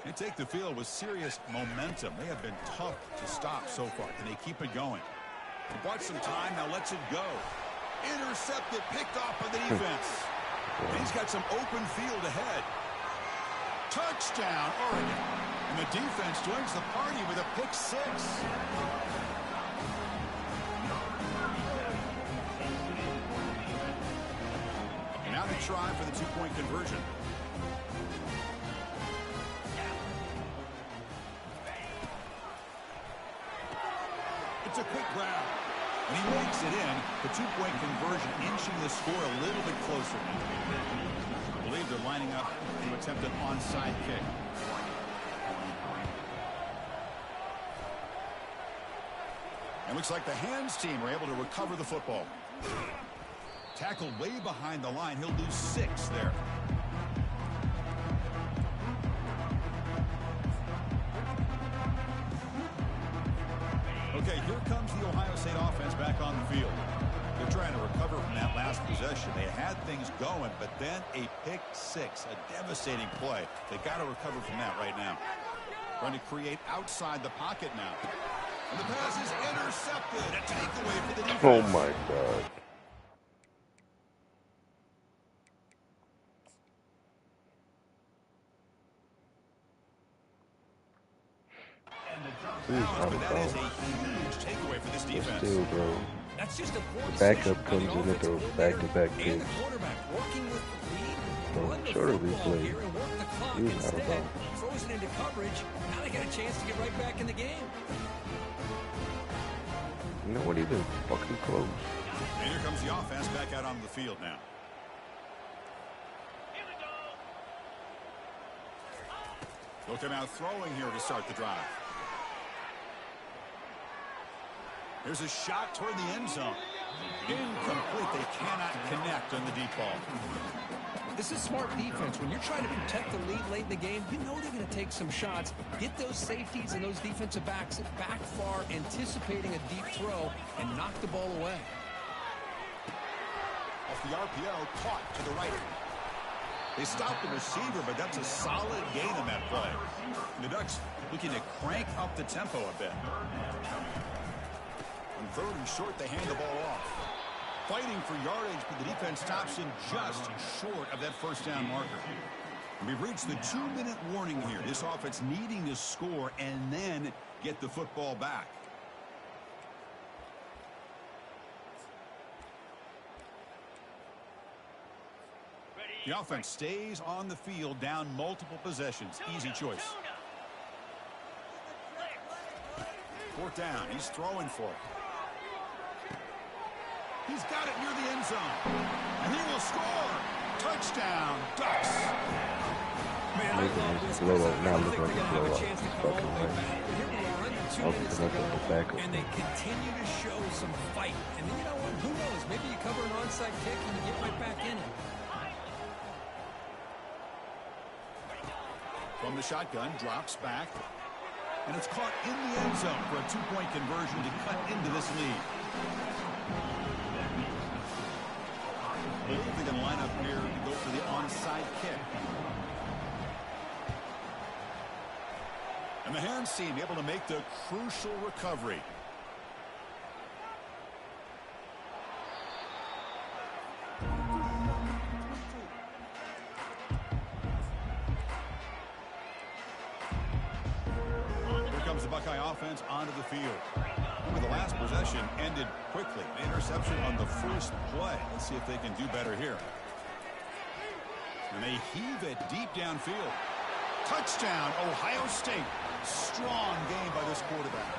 They take the field with serious momentum. They have been tough to stop so far. Can they keep it going? He bought some time, now lets it go. Intercepted, picked off by the defense. And he's got some open field ahead. Touchdown, Oregon. And the defense joins the party with a pick six. And now they try for the two-point conversion. It's a quick grab. And he makes it in. The two-point conversion inching the score a little bit closer. I believe they're lining up to attempt an onside kick. It looks like the hands team were able to recover the football. Tackled way behind the line. He'll lose 6 there. Okay, here comes the Ohio State offense back on the field. They're trying to recover from that last possession. They had things going, but then a pick six, a devastating play. They got to recover from that right now. Trying to create outside the pocket now. And the pass is intercepted. A takeaway for the defense.
Oh, my God.
But that is a huge takeaway for this defense.
Still, bro.
That's just a poor
Backup comes in and throws back-to-back picks. Shorter replay. He was out of bounds.
Throws it into coverage. Now they got a chance to get right back in the game.
You know what? Even fucking close.
And here comes the offense back out on the field now. They'll come out throwing here to start the drive. There's a shot toward the end zone. Incomplete. They cannot connect on the deep ball.
This is smart defense. When you're trying to protect the lead late in the game, you know they're going to take some shots. Get those safeties and those defensive backs back far, anticipating a deep throw, and knock the ball away.
Off the RPO, caught to the right. They stopped the receiver, but that's a solid gain on that play. And the Ducks looking to crank up the tempo a bit. On 3rd and short, they hand the ball off. Fighting for yardage, but the defense stops in just short of that first down marker. And we've reached the 2-minute warning here. This offense needing to score and then get the football back. The offense stays on the field, down multiple possessions. Easy choice. 4th down. He's throwing for it. He's got it near the end zone. And he will score. Touchdown, Ducks.
Man, I love this.
Now look like a blowout. Fucking right.
And they continue to show some fight. And then, you know what? Who knows? Maybe you cover an onside kick and you get right back in it.
From the shotgun, drops back. And it's caught in the end zone for a 2-point conversion to cut into this lead. I believe they're going to line up here to go for the onside kick. And the hands team able to make the crucial recovery. Here comes the Buckeye offense onto the field. The last possession ended quickly. An interception on the first play. Let's see if they can do better here. And they heave it deep downfield. Touchdown, Ohio State. Strong game by this quarterback.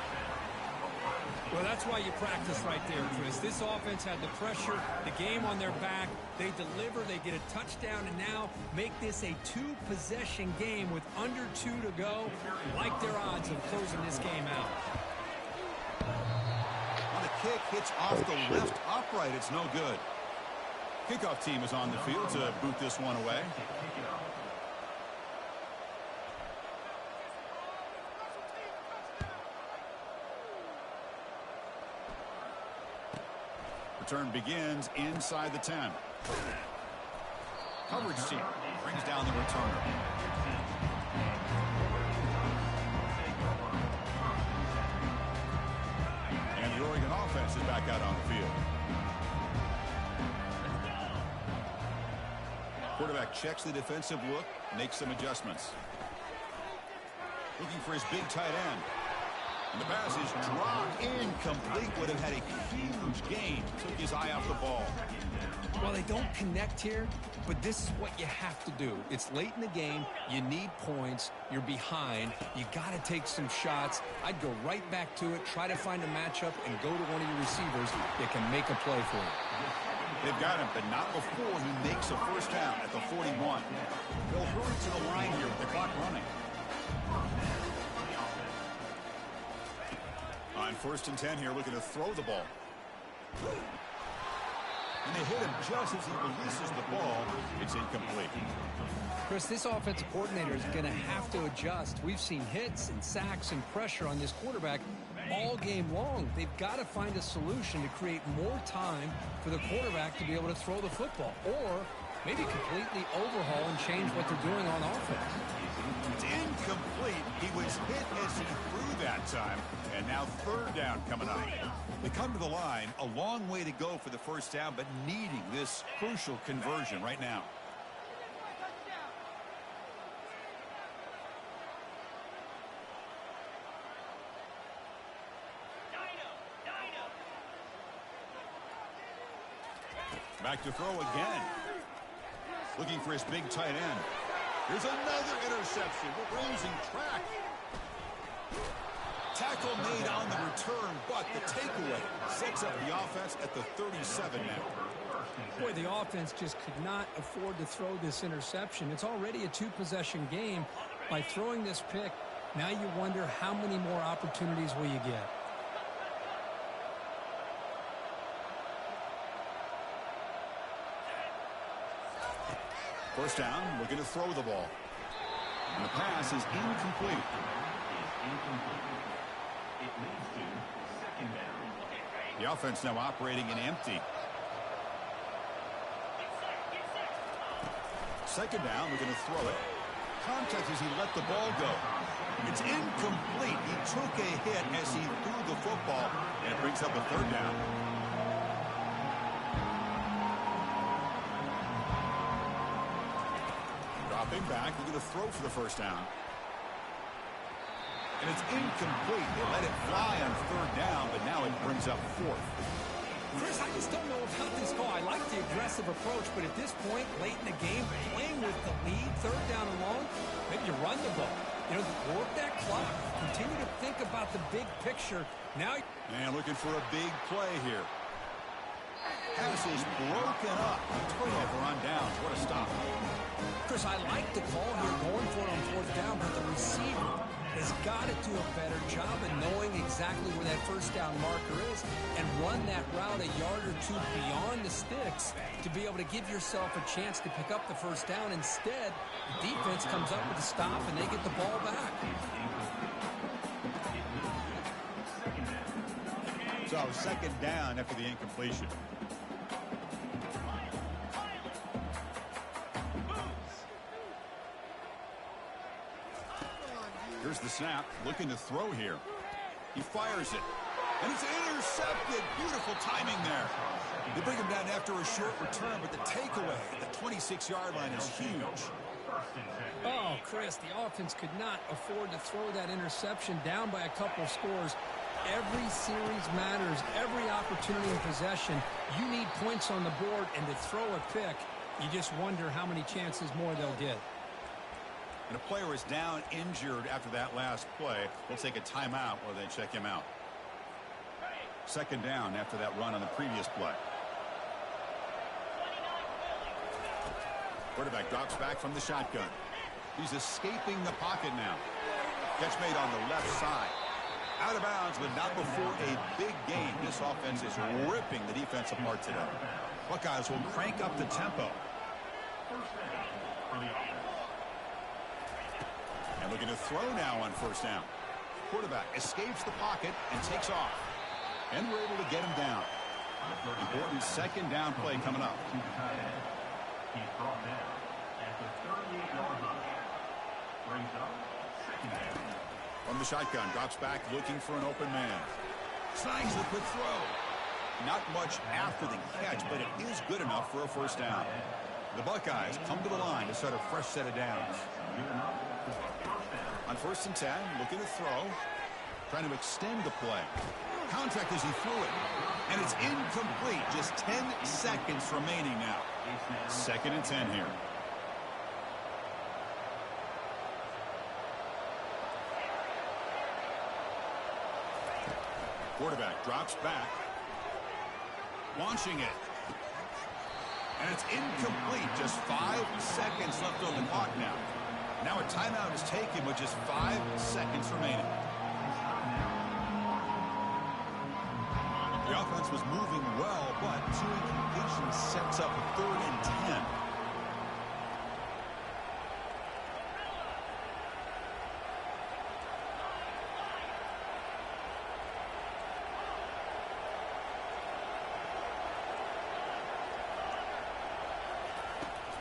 Well, that's why you practice right there, Chris. This offense had the pressure, the game on their back. They deliver, they get a touchdown, and now make this a 2-possession game with under 2 to go. Like their odds of closing this game out.
On the kick, hits off the left upright. It's no good. Kickoff team is on the field to boot this one away. Return begins inside the 10. Coverage team brings down the returner. And the Oregon offense is back out on the field. Quarterback checks the defensive look, makes some adjustments. Looking for his big tight end. And the pass is dropped incomplete. Would have had a huge gain. Took his eye off the ball.
Well, they don't connect here, but this is what you have to do. It's late in the game. You need points. You're behind. You got to take some shots. I'd go right back to it, try to find a matchup, and go to one of your receivers that can make a play for you.
They've got him, but not before he makes a first down at the 41. They'll hurry to the line here with the clock running. On 1st and 10 here, looking to throw the ball. And they hit him just as he releases the ball. It's incomplete.
Chris, this offensive coordinator is going to have to adjust. We've seen hits and sacks and pressure on this quarterback all game long. They've got to find a solution to create more time for the quarterback to be able to throw the football, or maybe completely overhaul and change what they're doing on offense.
It's incomplete. He was hit as he threw that time. And now 3rd down coming up. They come to the line, a long way to go for the first down, but needing this crucial conversion right now. Back to throw again. Looking for his big tight end. Here's another interception. We're losing track. Tackle made on the return, but the takeaway sets up the offense at the 37 now.
Boy, the offense just could not afford to throw this interception. It's already a 2-possession game. By throwing this pick, now you wonder how many more opportunities will you get.
First down, looking to throw the ball. And the pass is incomplete.
It leads to 2nd down.
The offense now operating in empty. 2nd down, we're going to throw it. Contact as he let the ball go. It's incomplete. He took a hit as he threw the football, and it brings up a 3rd down. Dropping back, we're going to throw for the first down. And it's incomplete. They let it fly on 3rd down, but now it brings up 4th.
Chris, I just don't know about this call. I like the aggressive approach, but at this point, late in the game, playing with the lead, 3rd down and long, maybe you run the ball. You know, work that clock. Continue to think about the big picture. Now,
and looking for a big play here. Pass is broken up. Turnover on downs. What a stop.
Chris, I like the call here, going for it on 4th down, but the receiver has got to do a better job of knowing exactly where that 1st down marker is and run that route a yard or 2 beyond the sticks to be able to give yourself a chance to pick up the 1st down. Instead, the defense comes up with a stop and they get the ball back.
So 2nd down after the incompletion. Here's the snap, looking to throw here. He fires it, and it's intercepted. Beautiful timing there. They bring him down after a short return, but the takeaway, the 26-yard line, is huge.
Oh, Chris, the offense could not afford to throw that interception down by a couple scores. Every series matters. Every opportunity in possession, you need points on the board, and to throw a pick, you just wonder how many chances more they'll get.
And a player is down injured after that last play. They'll take a timeout while they check him out. 2nd down after that run on the previous play. Quarterback drops back from the shotgun. He's escaping the pocket now. Catch made on the left side. Out of bounds, but not before a big gain. This offense is ripping the defense apart today. Buckeyes will crank up the tempo. And looking to throw now on 1st down. Quarterback escapes the pocket and takes off. And we're able to get him down. Important second down play coming up.
To the tight end. He's brought down at the 38-yard line. Brings up second down.
From the shotgun, drops back looking for an open man. Snags the quick throw. Not much after the catch, but it is good enough for a first down. The Buckeyes come to the line to start a fresh set of downs. On 1st and 10, looking to throw. Trying to extend the play. Contact as he threw it. And it's incomplete. Just 10 seconds remaining now. 2nd and 10 here. Quarterback drops back. Launching it. And it's incomplete. Just 5 seconds left on the clock now. Now a timeout is taken with just 5 seconds remaining. The offense was moving well, but 2 incompletions sets up a 3rd and 10.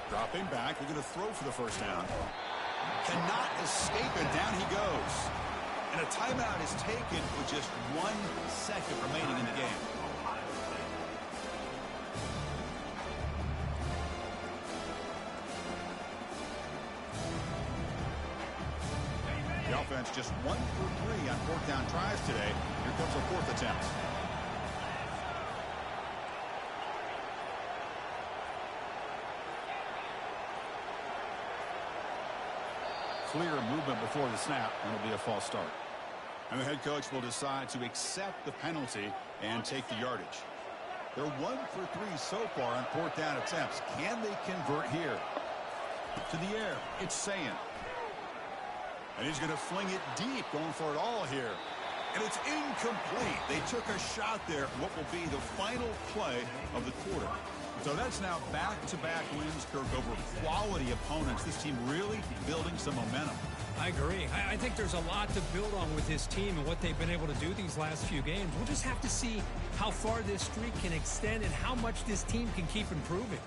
Dropping back, we're going to throw for the first down. Cannot escape it. Down he goes. And a timeout is taken with just 1 second remaining in the game. The offense just 1 for 3 on 4th down tries today. Here comes a 4th attempt. Clear movement before the snap, and it'll be a false start. And the head coach will decide to accept the penalty and take the yardage. They're 1 for 3 so far on 4th down attempts. Can they convert here? To the air, it's Sayin. And he's going to fling it deep, going for it all here. And it's incomplete. They took a shot there, what will be the final play of the quarter. So that's now back-to-back wins, Kirk, over quality opponents. This team really building some momentum.
I agree. I think there's a lot to build on with this team and what they've been able to do these last few games. We'll just have to see how far this streak can extend and how much this team can keep improving.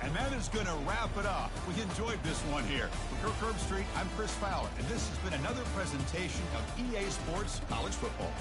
And that is going to wrap it up. We enjoyed this one here. For Kirk Herbstreit, I'm Chris Fowler, and this has been another presentation of EA Sports College Football.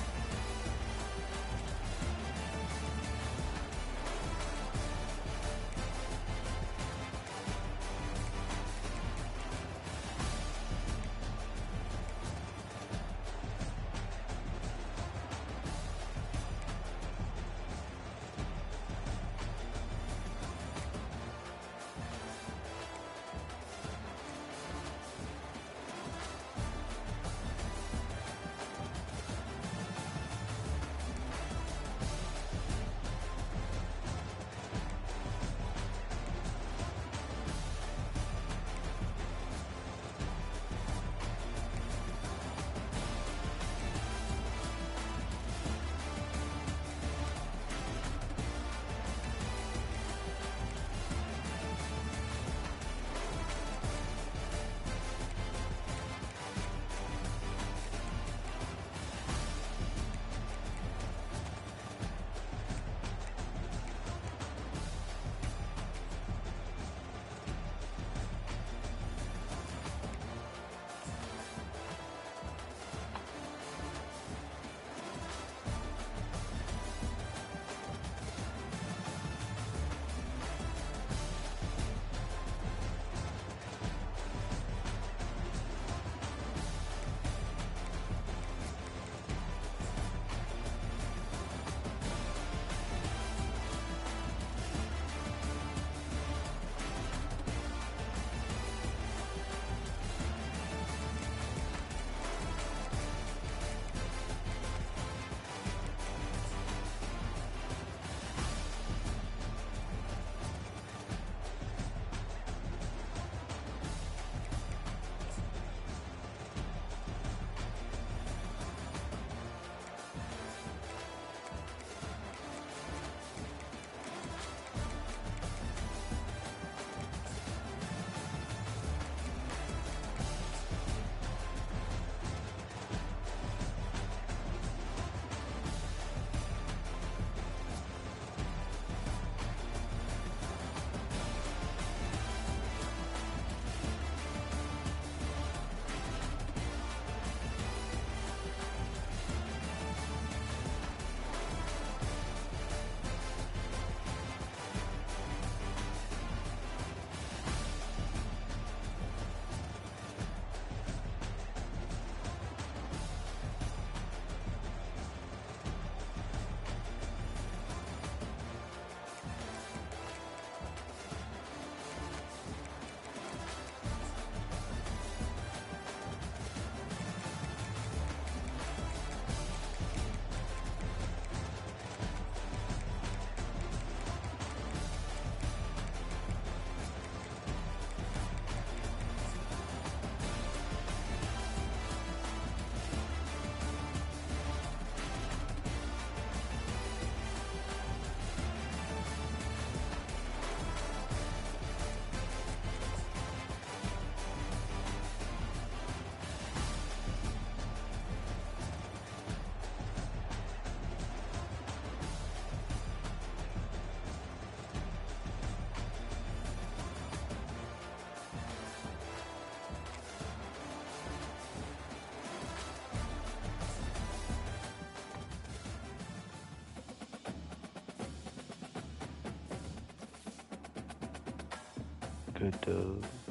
Good dub.